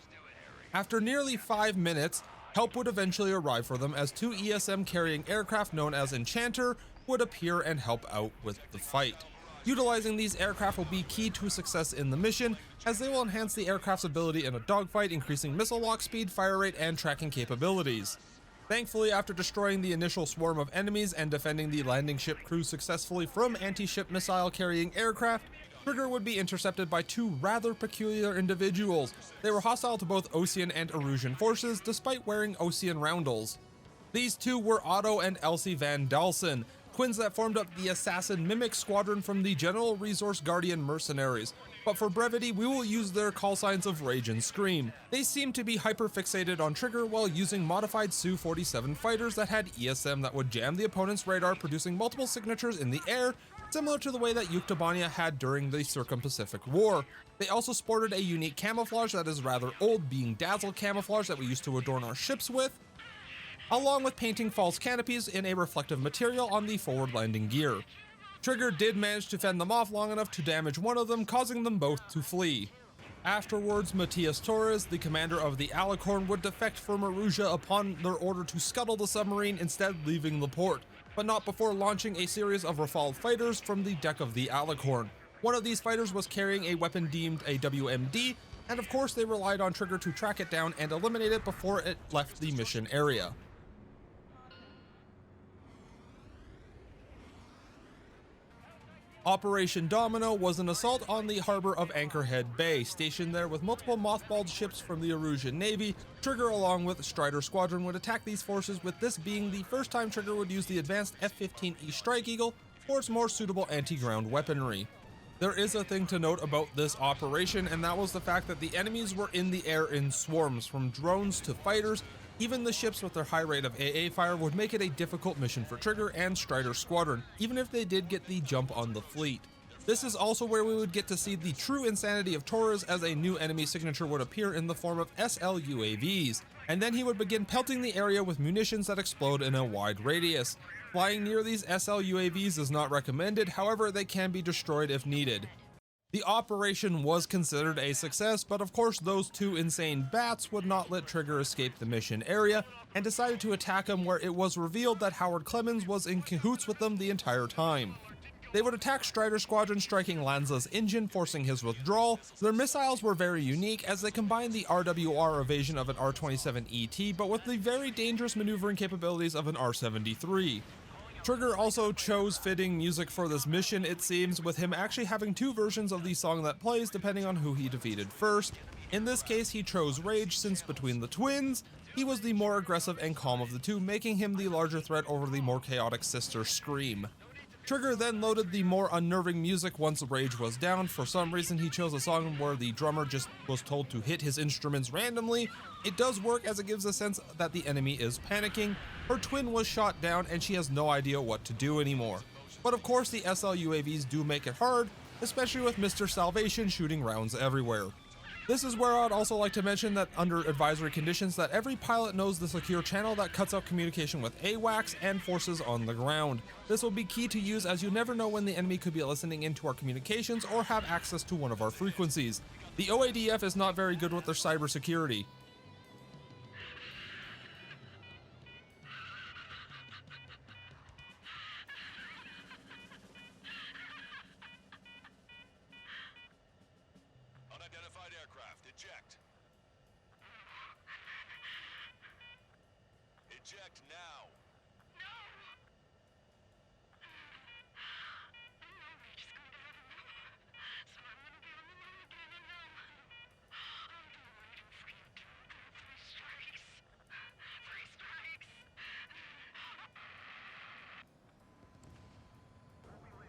After nearly 5 minutes, help would eventually arrive for them as 2 ESM carrying aircraft known as Enchanter would appear and help out with the fight. Utilizing these aircraft will be key to success in the mission, as they will enhance the aircraft's ability in a dogfight, increasing missile lock speed, fire rate, and tracking capabilities. Thankfully, after destroying the initial swarm of enemies and defending the landing ship crew successfully from anti-ship missile carrying aircraft, Trigger would be intercepted by 2 rather peculiar individuals. They were hostile to both Ocean and Erusian forces, despite wearing Ocean roundels. These 2 were Otto and Elsie Van Dalsen, twins that formed up the Assassin Mimic Squadron from the General Resource Guardian mercenaries, but for brevity we will use their call signs of Rage and Scream. They seem to be hyper-fixated on Trigger while using modified Su-47 fighters that had ESM that would jam the opponent's radar, producing multiple signatures in the air, similar to the way that Yuktobania had during the Circum-Pacific War. They also sported a unique camouflage that is rather old, being Dazzle camouflage that we used to adorn our ships with, along with painting false canopies in a reflective material on the forward landing gear. Trigger did manage to fend them off long enough to damage one of them, causing them both to flee. Afterwards, Matias Torres, the commander of the Alicorn, would defect from Erusia upon their order to scuttle the submarine, instead leaving the port, but not before launching a series of Rafale fighters from the deck of the Alicorn. One of these fighters was carrying a weapon deemed a WMD, and of course they relied on Trigger to track it down and eliminate it before it left the mission area. Operation Domino was an assault on the harbor of Anchorhead Bay. Stationed there with multiple mothballed ships from the Erusian Navy, Trigger along with Strider Squadron would attack these forces, with this being the first time Trigger would use the advanced F-15E Strike Eagle for its more suitable anti-ground weaponry. There is a thing to note about this operation, and that was the fact that the enemies were in the air in swarms, from drones to fighters. Even the ships with their high rate of AA fire would make it a difficult mission for Trigger and Strider Squadron, even if they did get the jump on the fleet. This is also where we would get to see the true insanity of Torres, as a new enemy signature would appear in the form of SL UAVs, and then he would begin pelting the area with munitions that explode in a wide radius. Flying near these SL UAVs is not recommended, however they can be destroyed if needed. The operation was considered a success, but of course those 2 insane bats would not let Trigger escape the mission area, and decided to attack him, where it was revealed that Howard Clemens was in cahoots with them the entire time. They would attack Strider Squadron, striking Lanza's engine, forcing his withdrawal. Their missiles were very unique, as they combined the RWR evasion of an R-27ET, but with the very dangerous maneuvering capabilities of an R-73. Trigger also chose fitting music for this mission, it seems, with him actually having 2 versions of the song that plays depending on who he defeated first. In this case, he chose Rage, since between the twins, he was the more aggressive and calm of the 2, making him the larger threat over the more chaotic sister Scream. Trigger then loaded the more unnerving music once Rage was down. For some reason he chose a song where the drummer just was told to hit his instruments randomly. It does work, as it gives a sense that the enemy is panicking. Her twin was shot down and she has no idea what to do anymore. But of course the SL UAVs do make it hard, especially with Mr. Salvation shooting rounds everywhere. This is where I'd also like to mention that under advisory conditions that every pilot knows the secure channel that cuts out communication with AWACS and forces on the ground. This will be key to use, as you never know when the enemy could be listening into our communications or have access to one of our frequencies. The OADF is not very good with their cybersecurity. Unidentified aircraft, eject. eject now.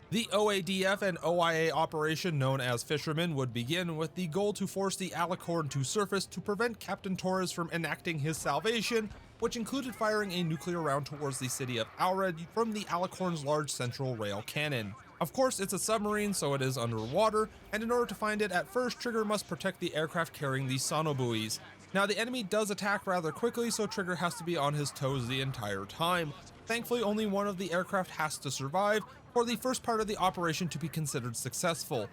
The OADF and OIA operation known as Fisherman would begin with the goal to force the Alicorn to surface to prevent Captain Torres from enacting his salvation, which included firing a nuclear round towards the city of Alred from the Alicorn's large central rail cannon. Of course, it's a submarine, so it is underwater, and in order to find it at first, Trigger must protect the aircraft carrying the sonobuoys. Now, the enemy does attack rather quickly, so Trigger has to be on his toes the entire time. Thankfully, only one of the aircraft has to survive for the first part of the operation to be considered successful.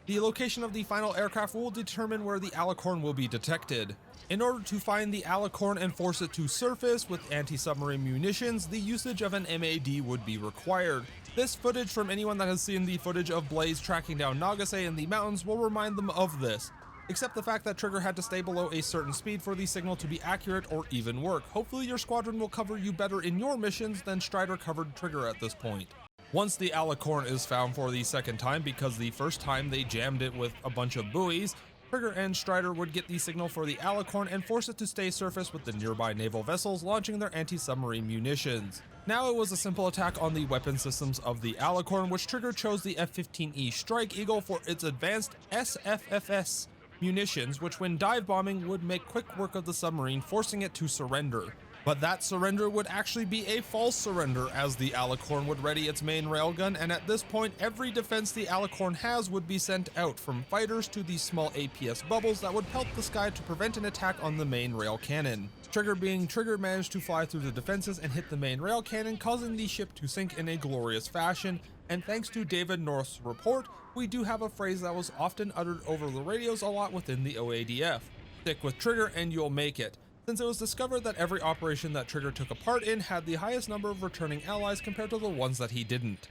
The location of the final aircraft will determine where the Alicorn will be detected. In order to find the Alicorn and force it to surface with anti-submarine munitions, the usage of an MAD would be required. This footage from anyone that has seen the footage of Blaze tracking down Nagase in the mountains will remind them of this, except the fact that Trigger had to stay below a certain speed for the signal to be accurate or even work. Hopefully your squadron will cover you better in your missions than Strider covered Trigger at this point. Once the Alicorn is found for the second time, because the first time they jammed it with a bunch of buoys, Trigger and Strider would get the signal for the Alicorn and force it to stay surface with the nearby naval vessels launching their anti-submarine munitions. Now it was a simple attack on the weapon systems of the Alicorn, which Trigger chose the F-15E Strike Eagle for its advanced SFFS munitions, which when dive bombing would make quick work of the submarine, forcing it to surrender. But that surrender would actually be a false surrender, as the Alicorn would ready its main railgun, and at this point every defense the Alicorn has would be sent out, from fighters to these small APS bubbles that would pelt the sky to prevent an attack on the main rail cannon. Trigger being Trigger managed to fly through the defenses and hit the main rail cannon, causing the ship to sink in a glorious fashion, and thanks to David North's report, we do have a phrase that was often uttered over the radios a lot within the OADF. Stick with Trigger and you'll make it, since it was discovered that every operation that Trigger took a part in had the highest number of returning allies compared to the ones that he didn't.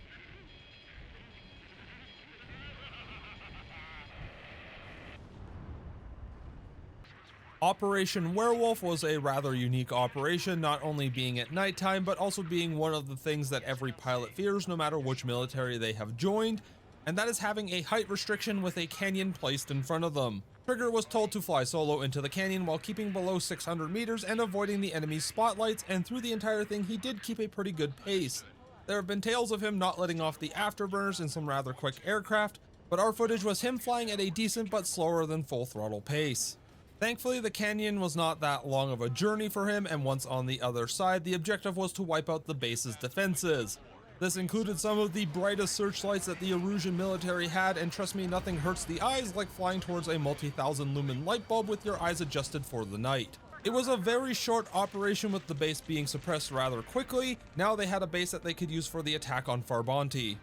Operation Werewolf was a rather unique operation, not only being at nighttime, but also being one of the things that every pilot fears no matter which military they have joined, and that is having a height restriction with a canyon placed in front of them. Trigger was told to fly solo into the canyon while keeping below 600 meters and avoiding the enemy's spotlights, and through the entire thing he did keep a pretty good pace. There have been tales of him not letting off the afterburners in some rather quick aircraft, but our footage was him flying at a decent but slower than full throttle pace. Thankfully, the canyon was not that long of a journey for him, and once on the other side, the objective was to wipe out the base's defenses. This included some of the brightest searchlights that the Erusian military had, and trust me, nothing hurts the eyes like flying towards a multi-thousand lumen light bulb with your eyes adjusted for the night. It was a very short operation, with the base being suppressed rather quickly. Now they had a base that they could use for the attack on Farbanti.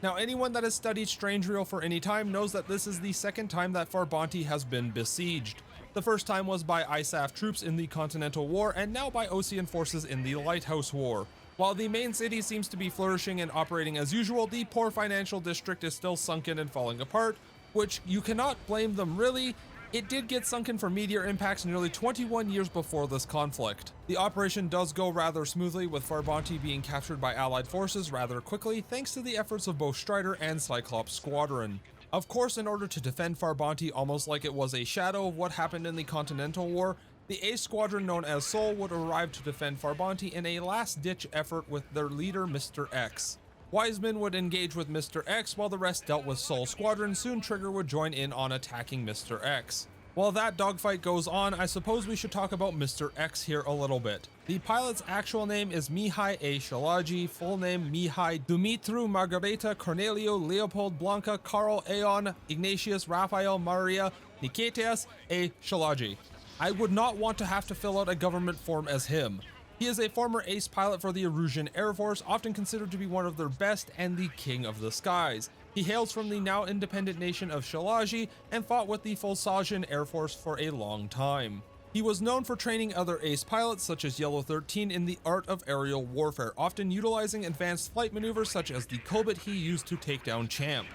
Now, anyone that has studied Strange Reel for any time knows that this is the second time that Farbanti has been besieged. The first time was by ISAF troops in the Continental War, and now by Osean forces in the Lighthouse War. While the main city seems to be flourishing and operating as usual, the poor financial district is still sunken and falling apart, which you cannot blame them really. It did get sunken for meteor impacts nearly 21 years before this conflict. The operation does go rather smoothly, with Farbanti being captured by Allied forces rather quickly thanks to the efforts of both Strider and Cyclops Squadron. Of course, in order to defend Farbanti almost like it was a shadow of what happened in the Continental War, the Ace Squadron known as Sol would arrive to defend Farbanti in a last-ditch effort with their leader Mr. X. Wiseman would engage with Mr. X while the rest dealt with Sol Squadron. Soon Trigger would join in on attacking Mr. X. While that dogfight goes on, I suppose we should talk about Mr. X here a little bit. The pilot's actual name is Mihai A. Shalagi, full name Mihai Dumitru Margareta Cornelio Leopold Blanca Carl Aeon Ignatius Raphael Maria Nikitias A. Shalagi. I would not want to have to fill out a government form as him. He is a former ace pilot for the Erusian Air Force, often considered to be one of their best and the king of the skies. He hails from the now independent nation of Shalagi and fought with the Folsagian Air Force for a long time. He was known for training other ace pilots such as Yellow 13 in the art of aerial warfare, often utilizing advanced flight maneuvers such as the Kobit he used to take down Champ.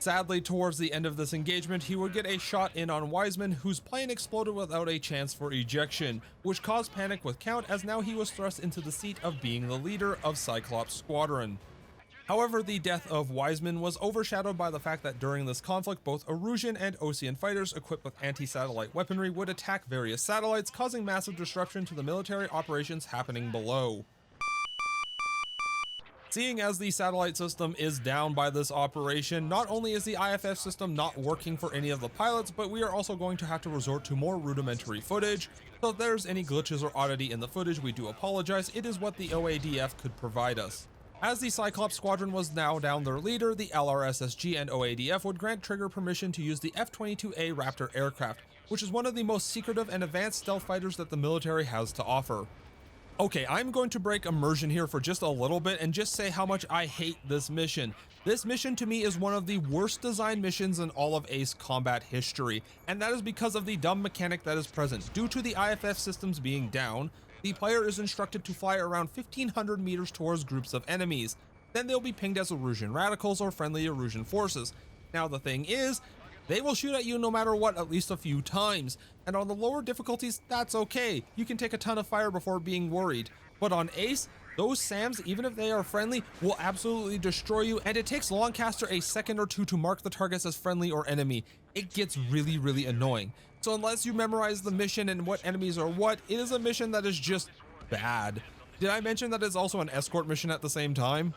Sadly, towards the end of this engagement, he would get a shot in on Wiseman, whose plane exploded without a chance for ejection, which caused panic with Count, as now he was thrust into the seat of being the leader of Cyclops Squadron. However, the death of Wiseman was overshadowed by the fact that during this conflict, both Erusian and Osean fighters equipped with anti-satellite weaponry would attack various satellites, causing massive disruption to the military operations happening below. Seeing as the satellite system is down by this operation, not only is the IFF system not working for any of the pilots, but we are also going to have to resort to more rudimentary footage. So if there's any glitches or oddity in the footage, we do apologize. It is what the OADF could provide us. As the Cyclops Squadron was now down their leader, the LRSSG and OADF would grant Trigger permission to use the F-22A Raptor aircraft, which is one of the most secretive and advanced stealth fighters that the military has to offer. Okay, I'm going to break immersion here for just a little bit and just say how much I hate this mission. This mission to me is one of the worst designed missions in all of Ace Combat history, and that is because of the dumb mechanic that is present. Due to the IFF systems being down, the player is instructed to fly around 1500 meters towards groups of enemies. Then they'll be pinged as Erusian radicals or friendly Erusian forces. Now the thing is, they will shoot at you no matter what at least a few times, and on the lower difficulties, that's okay. You can take a ton of fire before being worried. But on Ace, those SAMs, even if they are friendly, will absolutely destroy you, and it takes Lancaster a second or two to mark the targets as friendly or enemy. It gets really annoying. So unless you memorize the mission and what enemies are what, it is a mission that is just bad. Did I mention that it's also an escort mission at the same time?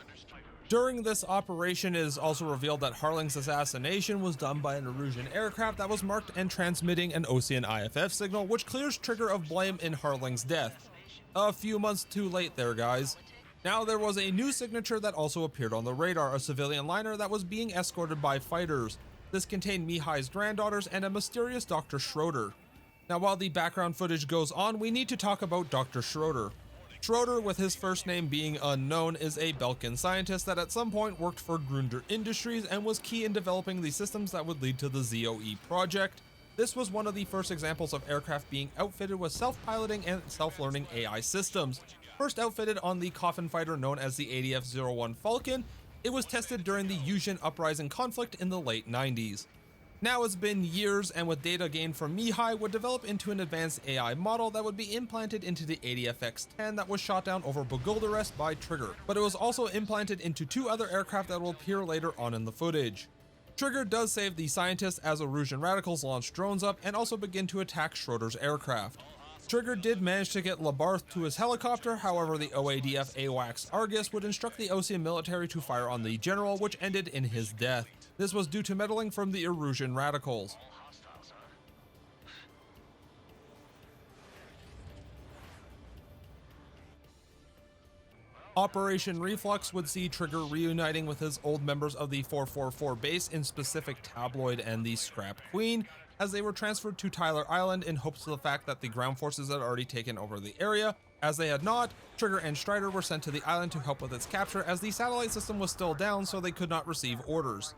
During this operation, it is also revealed that Harling's assassination was done by an Erusian aircraft that was marked and transmitting an Osean IFF signal, which clears Trigger of blame in Harling's death. A few months too late there, guys. Now there was a new signature that also appeared on the radar, a civilian liner that was being escorted by fighters. This contained Mihai's granddaughters and a mysterious Dr. Schroeder. Now while the background footage goes on, we need to talk about Dr. Schroeder. Schroeder, with his first name being unknown, is a Belkin scientist that at some point worked for Grunder Industries and was key in developing the systems that would lead to the ZOE project. This was one of the first examples of aircraft being outfitted with self-piloting and self-learning AI systems. First outfitted on the coffin fighter known as the ADF-01 Falcon, it was tested during the Yuzhin Uprising conflict in the late 90s. Now it's been years, and with data gained from Mihai would develop into an advanced AI model that would be implanted into the ADF-X10 that was shot down over Boguldarest by Trigger, but it was also implanted into two other aircraft that will appear later on in the footage. Trigger does save the scientists as Erusian radicals launch drones up and also begin to attack Schroeder's aircraft. Trigger did manage to get Labarth to his helicopter, however the OADF AWACS Argus would instruct the Osean military to fire on the general, which ended in his death. This was due to meddling from the Erusian radicals. Operation Reflux would see Trigger reuniting with his old members of the 444 base in Specific Tabloid and the Scrap Queen, as they were transferred to Tyler Island in hopes of the fact that the ground forces had already taken over the area. As they had not, Trigger and Strider were sent to the island to help with its capture, as the satellite system was still down, so they could not receive orders.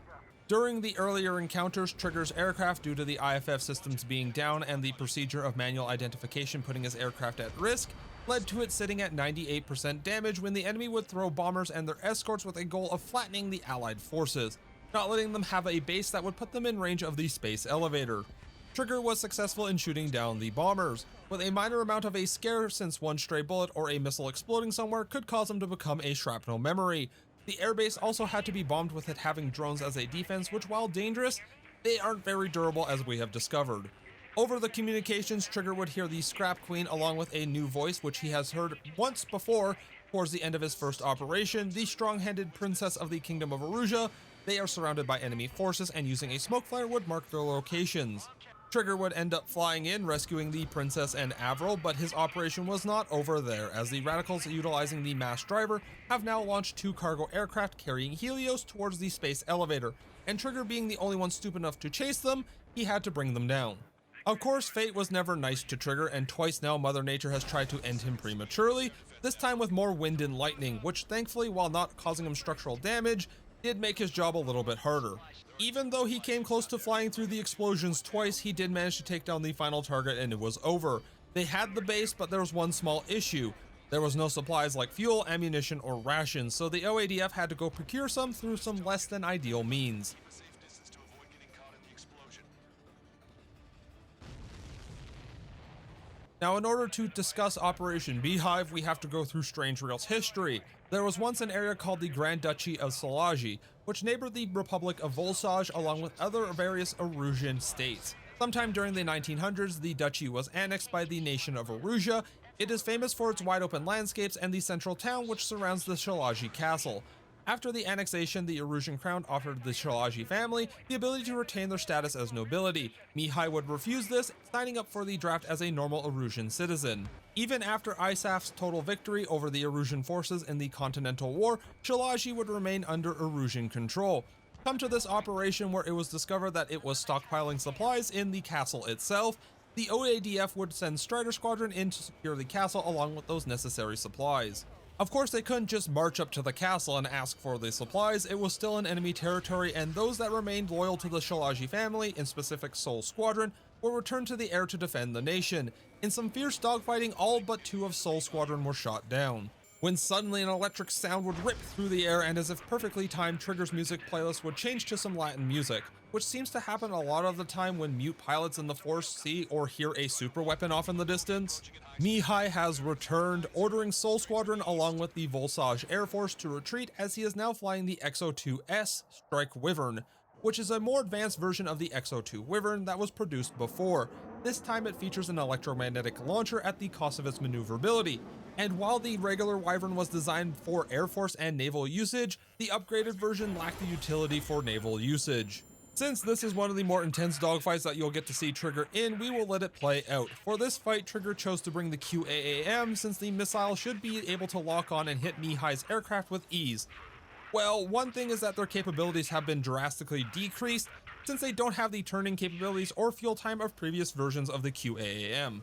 During the earlier encounters, Trigger's aircraft, due to the IFF systems being down and the procedure of manual identification putting his aircraft at risk, led to it sitting at 98% damage when the enemy would throw bombers and their escorts with a goal of flattening the allied forces, not letting them have a base that would put them in range of the space elevator. Trigger was successful in shooting down the bombers, with a minor amount of a scare since one stray bullet or a missile exploding somewhere could cause them to become a shrapnel memory. The airbase also had to be bombed, with it having drones as a defense, which while dangerous, they aren't very durable as we have discovered. Over the communications, Trigger would hear the Scrap Queen along with a new voice which he has heard once before towards the end of his first operation, the strong-handed princess of the Kingdom of Erusia. They are surrounded by enemy forces and using a smoke flare would mark their locations. Trigger would end up flying in, rescuing the princess and Avril, but his operation was not over there, as the radicals utilizing the mass driver have now launched two cargo aircraft carrying Helios towards the space elevator, and Trigger being the only one stupid enough to chase them, he had to bring them down. Of course, fate was never nice to Trigger, and twice now Mother Nature has tried to end him prematurely, this time with more wind and lightning, which thankfully, while not causing him structural damage, did make his job a little bit harder. Even though he came close to flying through the explosions twice, he did manage to take down the final target and it was over. They had the base, but there was one small issue. There was no supplies like fuel, ammunition, or rations, so the OADF had to go procure some through some less than ideal means. Now, in order to discuss Operation Beehive, we have to go through Strange Real's history. There was once an area called the Grand Duchy of Solaji, which neighbored the Republic of Volsaj along with other various Erusian states. Sometime during the 1900s, the duchy was annexed by the nation of Erusia. It is famous for its wide open landscapes and the central town which surrounds the Shalaji castle. After the annexation, the Erusian crown offered the Shalaji family the ability to retain their status as nobility. Mihai would refuse this, signing up for the draft as a normal Erusian citizen. Even after ISAF's total victory over the Erusian forces in the Continental War, Shalaji would remain under Erusian control. Come to this operation where it was discovered that it was stockpiling supplies in the castle itself, the OADF would send Strider Squadron in to secure the castle along with those necessary supplies. Of course, they couldn't just march up to the castle and ask for the supplies. It was still in enemy territory, and those that remained loyal to the Shalaji family, in specific Soul Squadron, were returned to the air to defend the nation. In some fierce dogfighting, all but 2 of Soul Squadron were shot down. When suddenly an electric sound would rip through the air, and as if perfectly timed, Trigger's music playlist would change to some Latin music, which seems to happen a lot of the time when mute pilots in the Force see or hear a super weapon off in the distance. Mihai has returned, ordering Soul Squadron along with the Volsaj Air Force to retreat, as he is now flying the XO-2S Strike Wyvern, which is a more advanced version of the XO-2 Wyvern that was produced before. This time it features an electromagnetic launcher at the cost of its maneuverability. And while the regular Wyvern was designed for Air Force and naval usage, the upgraded version lacked the utility for naval usage. Since this is one of the more intense dogfights that you'll get to see Trigger in, we will let it play out. For this fight, Trigger chose to bring the QAAM since the missile should be able to lock on and hit Mihai's aircraft with ease. Well, one thing is that their capabilities have been drastically decreased since they don't have the turning capabilities or fuel time of previous versions of the QAAM.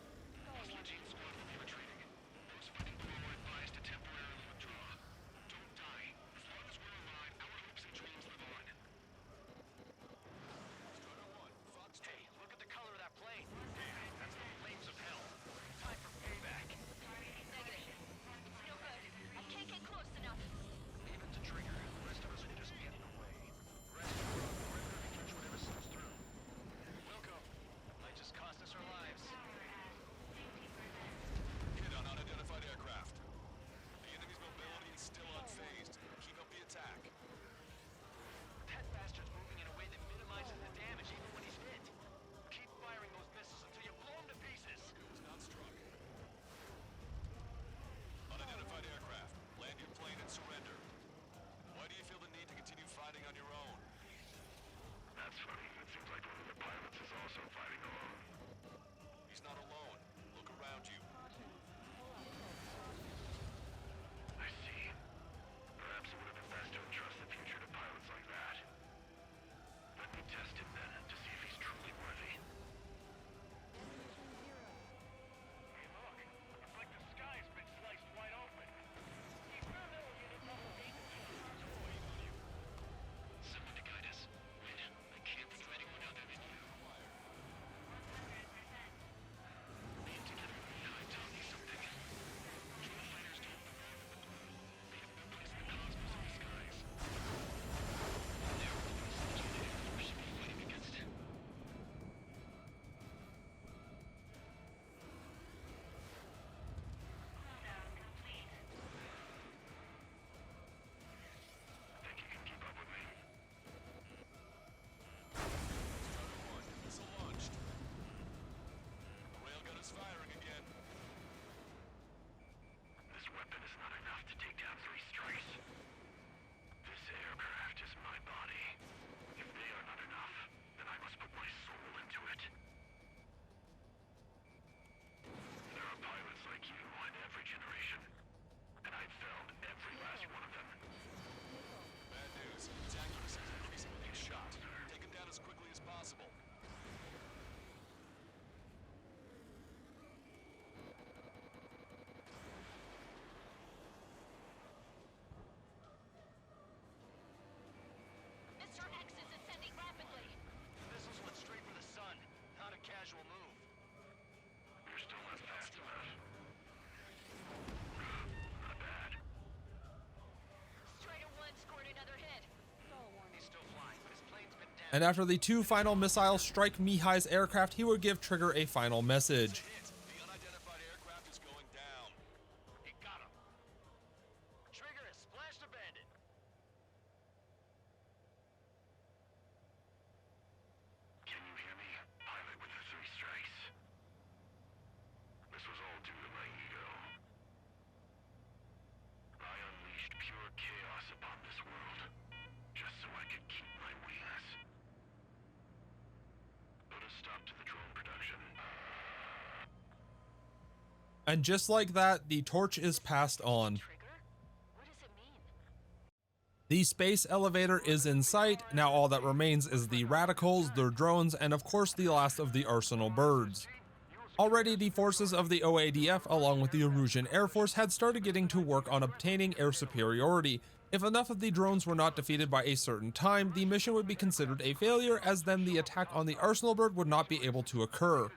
And after the 2 final missiles strike Mihai's aircraft, he would give Trigger a final message. And just like that, the torch is passed on. Trigger? What does it mean? The space elevator is in sight. Now all that remains is the Radicals, their drones, and of course the last of the Arsenal birds. Already the forces of the OADF along with the Erusian Air Force had started getting to work on obtaining air superiority. If enough of the drones were not defeated by a certain time, the mission would be considered a failure, as then the attack on the Arsenal bird would not be able to occur.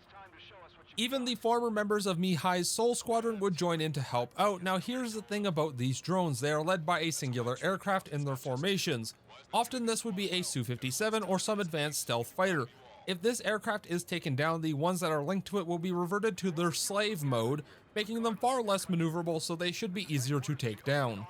Even the former members of Mihai's Soul Squadron would join in to help out. Now here's the thing about these drones, they are led by a singular aircraft in their formations. Often this would be a Su-57 or some advanced stealth fighter. If this aircraft is taken down, the ones that are linked to it will be reverted to their slave mode, making them far less maneuverable, so they should be easier to take down.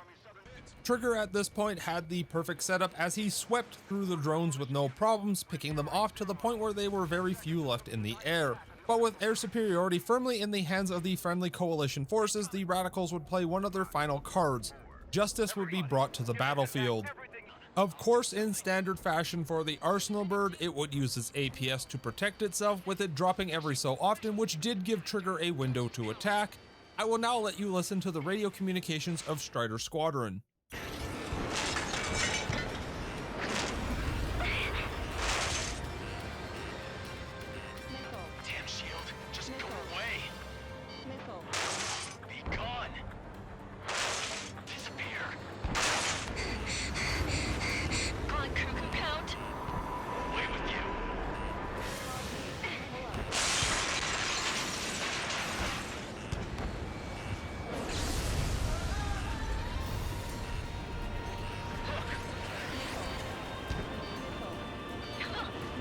Trigger at this point had the perfect setup as he swept through the drones with no problems, picking them off to the point where there were very few left in the air. But with air superiority firmly in the hands of the friendly coalition forces, the Radicals would play one of their final cards. Justice would be brought to the battlefield. Of course, in standard fashion for the Arsenal bird, it would use its APS to protect itself, with it dropping every so often, which did give Trigger a window to attack. I will now let you listen to the radio communications of Strider Squadron. Damn shield, just go away. Be gone. Disappear. On crew compound. Away with you.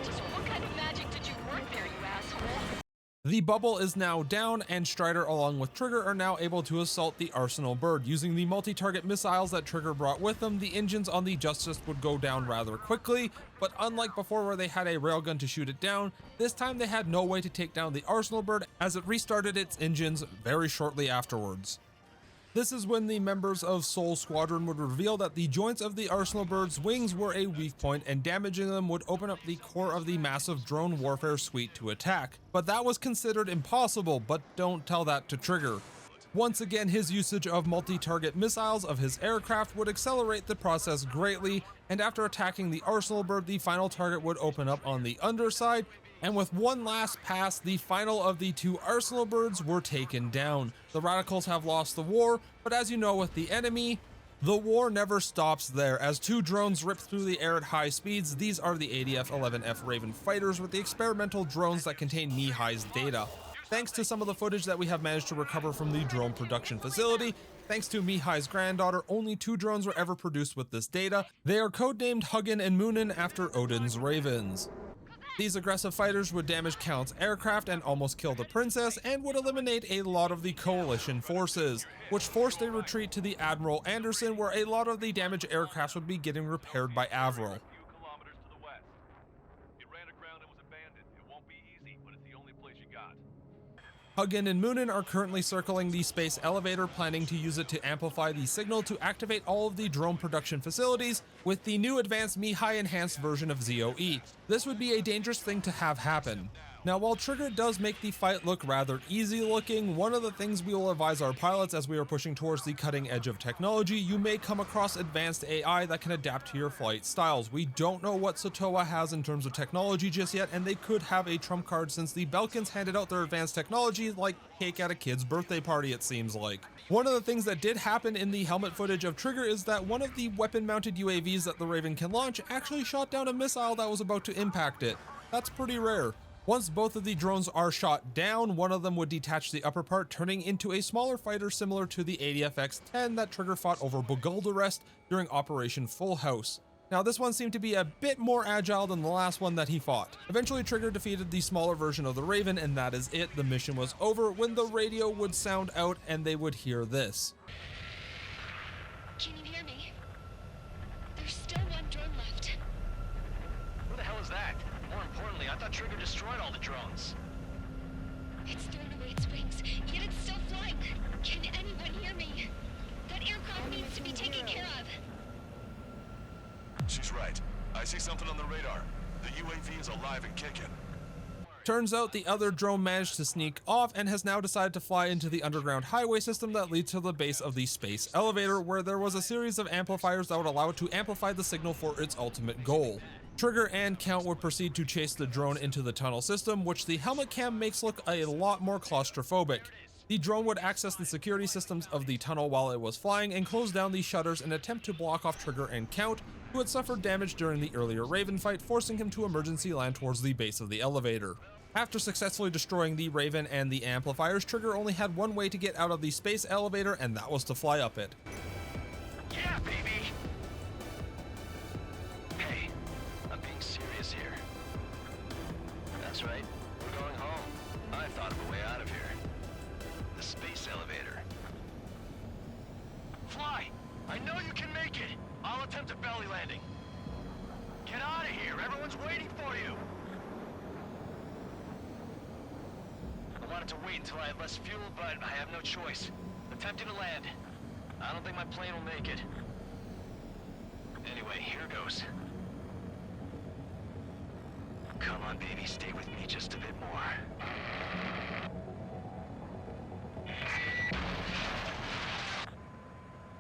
Just what kind of magic did you work there, you asshole? The bubble is now down, and Strider along with Trigger are now able to assault the Arsenal bird. Using the multi-target missiles that Trigger brought with them, the engines on the Justice would go down rather quickly, but unlike before where they had a railgun to shoot it down, this time they had no way to take down the Arsenal bird as it restarted its engines very shortly afterwards. This is when the members of Soul Squadron would reveal that the joints of the Arsenal bird's wings were a weak point, and damaging them would open up the core of the massive drone warfare suite to attack. But that was considered impossible, but don't tell that to Trigger. Once again, his usage of multi-target missiles of his aircraft would accelerate the process greatly, and after attacking the Arsenal bird, the final target would open up on the underside, and with one last pass, the final of the two Arsenal birds were taken down. The Radicals have lost the war, but as you know with the enemy, the war never stops there. As two drones rip through the air at high speeds, these are the ADF-11F Raven fighters with the experimental drones that contain Mihai's data. Thanks to some of the footage that we have managed to recover from the drone production facility, thanks to Mihai's granddaughter, only 2 drones were ever produced with this data. They are codenamed Hugin and Moonin after Odin's ravens. These aggressive fighters would damage Count's aircraft and almost kill the princess, and would eliminate a lot of the coalition forces, which forced a retreat to the Admiral Anderson, where a lot of the damaged aircrafts would be getting repaired by Avril. Few kilometers to the west. It ran aground and was abandoned. It won't be easy, but it's the only place you got. Hugin and Moonin are currently circling the space elevator, planning to use it to amplify the signal to activate all of the drone production facilities with the new advanced Mihai enhanced version of ZOE. This would be a dangerous thing to have happen. Now, while Trigger does make the fight look rather easy looking, one of the things we will advise our pilots as we are pushing towards the cutting edge of technology, you may come across advanced AI that can adapt to your flight styles. We don't know what Satoa has in terms of technology just yet, and they could have a trump card since the Belkans handed out their advanced technology like cake at a kid's birthday party, it seems like. One of the things that did happen in the helmet footage of Trigger is that one of the weapon-mounted UAVs that the Raven can launch actually shot down a missile that was about to impact it. That's pretty rare. Once both of the drones are shot down, one of them would detach the upper part, turning into a smaller fighter similar to the ADF X-10 that Trigger fought over Boguldarest during Operation Full House. Now, this one seemed to be a bit more agile than the last one that he fought. Eventually, Trigger defeated the smaller version of the Raven, and that is it. The mission was over when the radio would sound out and they would hear this. Can you hear me? There's still one drone left. Who the hell is that? More importantly, I thought Trigger destroyed all the drones. It's thrown away its wings, yet it's still flying. Can anyone hear me? That aircraft needs to be taken care of. She's right. I see something on the radar. The UAV is alive and kicking. Turns out the other drone managed to sneak off and has now decided to fly into the underground highway system that leads to the base of the space elevator, where there was a series of amplifiers that would allow it to amplify the signal for its ultimate goal. Trigger and Count would proceed to chase the drone into the tunnel system, which the helmet cam makes look a lot more claustrophobic. The drone would access the security systems of the tunnel while it was flying and close down the shutters in an attempt to block off Trigger and Count, who had suffered damage during the earlier Raven fight, forcing him to emergency land towards the base of the elevator. After successfully destroying the Raven and the amplifiers, Trigger only had one way to get out of the space elevator, and that was to fly up it. Yeah, baby! Hey, I'm being serious here. That's right, we're going home. I thought of a way out of here. The space elevator. Fly! I know you can make it! I'll attempt a belly landing. Get out of here! Everyone's waiting for you! I wanted to wait until I had less fuel, but I have no choice. Attempting to land. I don't think my plane will make it. Anyway, here goes. Come on, baby, stay with me just a bit more.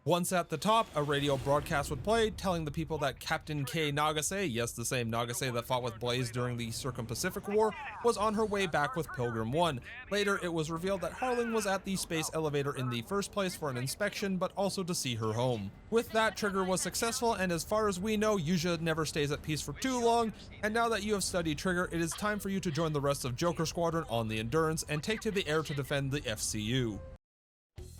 Once at the top, a radio broadcast would play, telling the people that Captain K Nagase, yes, the same Nagase that fought with Blaze during the Circum-Pacific War, was on her way back with Pilgrim 1. Later, it was revealed that Harling was at the space elevator in the first place for an inspection, but also to see her home. With that, Trigger was successful, and as far as we know, Yuzha never stays at peace for too long, and now that you have studied Trigger, it is time for you to join the rest of Joker Squadron on the Endurance and take to the air to defend the FCU.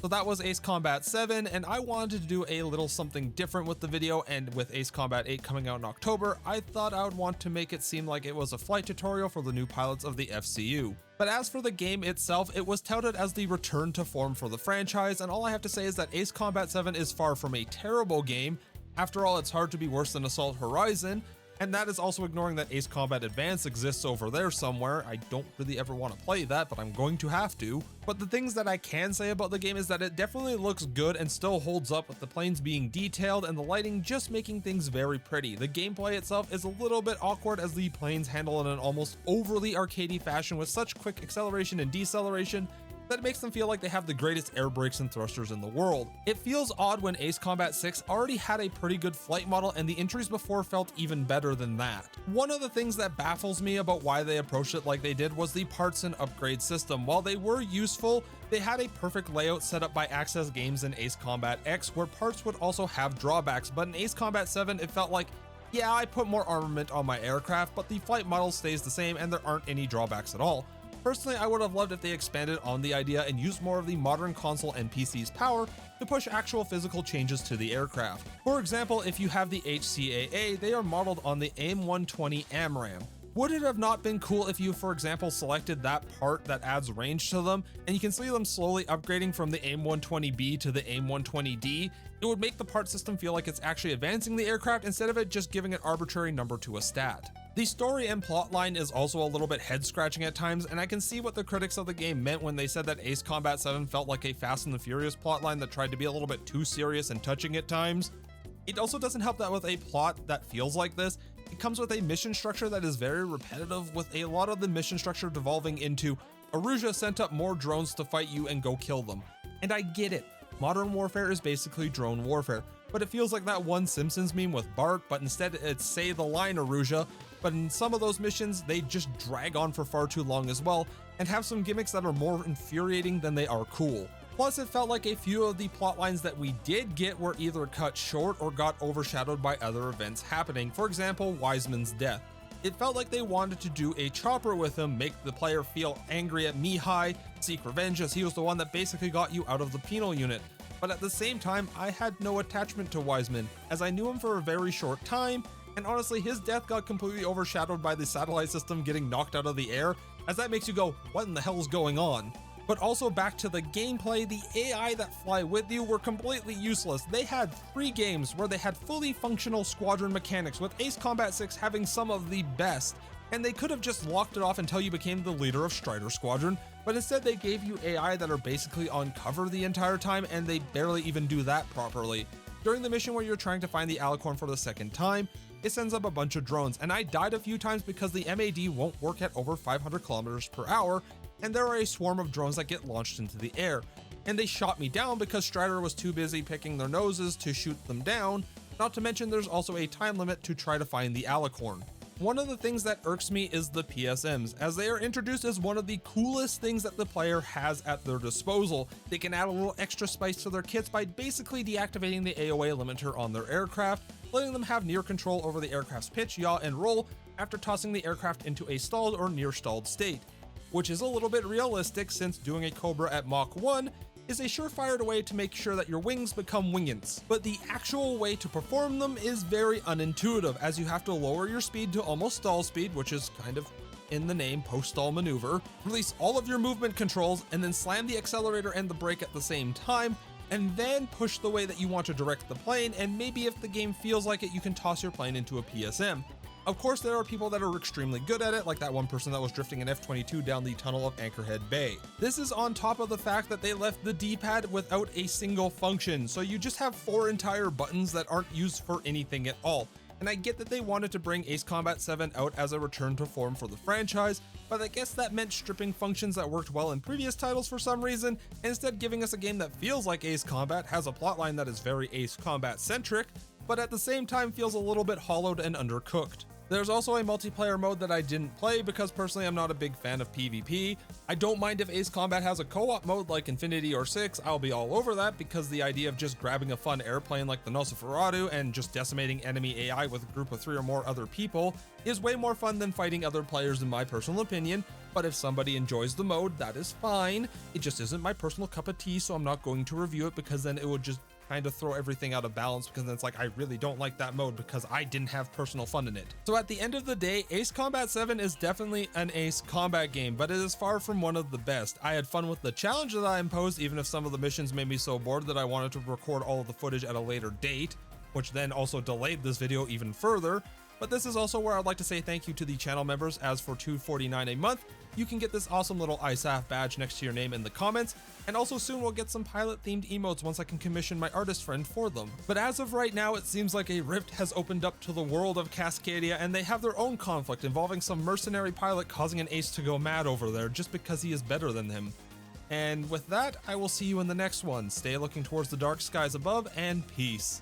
So that was Ace Combat 7, and I wanted to do a little something different with the video, and with Ace Combat 8 coming out in October, I thought I would want to make it seem like it was a flight tutorial for the new pilots of the FCU. But as for the game itself, it was touted as the return to form for the franchise, and all I have to say is that Ace Combat 7 is far from a terrible game. After all, it's hard to be worse than Assault Horizon, and that is also ignoring that Ace Combat Advance exists over there somewhere. I don't really ever want to play that, but I'm going to have to. But the things that I can say about the game is that it definitely looks good and still holds up, with the planes being detailed and the lighting just making things very pretty. The gameplay itself is a little bit awkward, as the planes handle in an almost overly arcadey fashion with such quick acceleration and deceleration that makes them feel like they have the greatest air brakes and thrusters in the world. It feels odd when Ace Combat 6 already had a pretty good flight model, and the entries before felt even better than that. One of the things that baffles me about why they approached it like they did was the parts and upgrade system. While they were useful, they had a perfect layout set up by Access Games in Ace Combat X, where parts would also have drawbacks, but in Ace Combat 7 it felt like, yeah, I put more armament on my aircraft, but the flight model stays the same and there aren't any drawbacks at all. Personally, I would have loved if they expanded on the idea and used more of the modern console and PC's power to push actual physical changes to the aircraft. For example, if you have the HCAA, they are modeled on the AIM-120 AMRAAM. Would it have not been cool if you, for example, selected that part that adds range to them, and you can see them slowly upgrading from the AIM-120B to the AIM-120D? It would make the part system feel like it's actually advancing the aircraft instead of it just giving an arbitrary number to a stat. The story and plotline is also a little bit head-scratching at times, and I can see what the critics of the game meant when they said that Ace Combat 7 felt like a Fast and the Furious plotline that tried to be a little bit too serious and touching at times. It also doesn't help that with a plot that feels like this, it comes with a mission structure that is very repetitive, with a lot of the mission structure devolving into Aruja sent up more drones to fight you and go kill them. And I get it, modern warfare is basically drone warfare, but it feels like that one Simpsons meme with Bart, but instead it's say the line Aruja, but in some of those missions they just drag on for far too long as well, and have some gimmicks that are more infuriating than they are cool. Plus, it felt like a few of the plot lines that we did get were either cut short or got overshadowed by other events happening. For example, Wiseman's death. It felt like they wanted to do a chopper with him, make the player feel angry at Mihai, seek revenge as he was the one that basically got you out of the penal unit. But at the same time, I had no attachment to Wiseman, as I knew him for a very short time, and honestly his death got completely overshadowed by the satellite system getting knocked out of the air, as that makes you go, what in the hell is going on? But also back to the gameplay, the AI that fly with you were completely useless. They had 3 games where they had fully functional squadron mechanics, with Ace Combat 6 having some of the best, and they could have just locked it off until you became the leader of Strider Squadron, but instead they gave you AI that are basically on cover the entire time, and they barely even do that properly. During the mission where you're trying to find the Alicorn for the second time, it sends up a bunch of drones, and I died a few times because the MAD won't work at over 500 kilometers per hour, and there are a swarm of drones that get launched into the air. And they shot me down because Strider was too busy picking their noses to shoot them down, not to mention there's also a time limit to try to find the alicorn. One of the things that irks me is the PSMs, as they are introduced as one of the coolest things that the player has at their disposal. They can add a little extra spice to their kits by basically deactivating the AOA limiter on their aircraft, letting them have near control over the aircraft's pitch, yaw, and roll after tossing the aircraft into a stalled or near stalled state, which is a little bit realistic since doing a Cobra at Mach 1 is a surefire way to make sure that your wings become wingants, but the actual way to perform them is very unintuitive, as you have to lower your speed to almost stall speed, which is kind of in the name post-stall maneuver, release all of your movement controls, and then slam the accelerator and the brake at the same time, and then push the way that you want to direct the plane, and maybe if the game feels like it, you can toss your plane into a PSM. Of course, there are people that are extremely good at it, like that one person that was drifting an F-22 down the tunnel of Anchorhead Bay. This is on top of the fact that they left the D-pad without a single function, so you just have 4 entire buttons that aren't used for anything at all. And I get that they wanted to bring Ace Combat 7 out as a return to form for the franchise, but I guess that meant stripping functions that worked well in previous titles for some reason, and instead giving us a game that feels like Ace Combat, has a plotline that is very Ace Combat centric, but at the same time feels a little bit hollowed and undercooked. There's also a multiplayer mode that I didn't play because personally I'm not a big fan of PvP. I don't mind if Ace Combat has a co-op mode like Infinity or 6, I'll be all over that because the idea of just grabbing a fun airplane like the Nosferatu and just decimating enemy AI with a group of 3 or more other people is way more fun than fighting other players in my personal opinion, but if somebody enjoys the mode, that is fine. It just isn't my personal cup of tea, so I'm not going to review it because then it would just kind of throw everything out of balance, because then it's like I really don't like that mode because I didn't have personal fun in it. So at the end of the day, Ace Combat 7 is definitely an Ace Combat game, but it is far from one of the best. I had fun with the challenge that I imposed, even if some of the missions made me so bored that I wanted to record all of the footage at a later date, which then also delayed this video even further. But this is also where I'd like to say thank you to the channel members, as for $2.49 a month, you can get this awesome little ISAF badge next to your name in the comments, and also soon we'll get some pilot themed emotes once I can commission my artist friend for them. But as of right now, it seems like a rift has opened up to the world of Cascadia, and they have their own conflict involving some mercenary pilot causing an ace to go mad over there just because he is better than him. And with that, I will see you in the next one. Stay looking towards the dark skies above, and peace.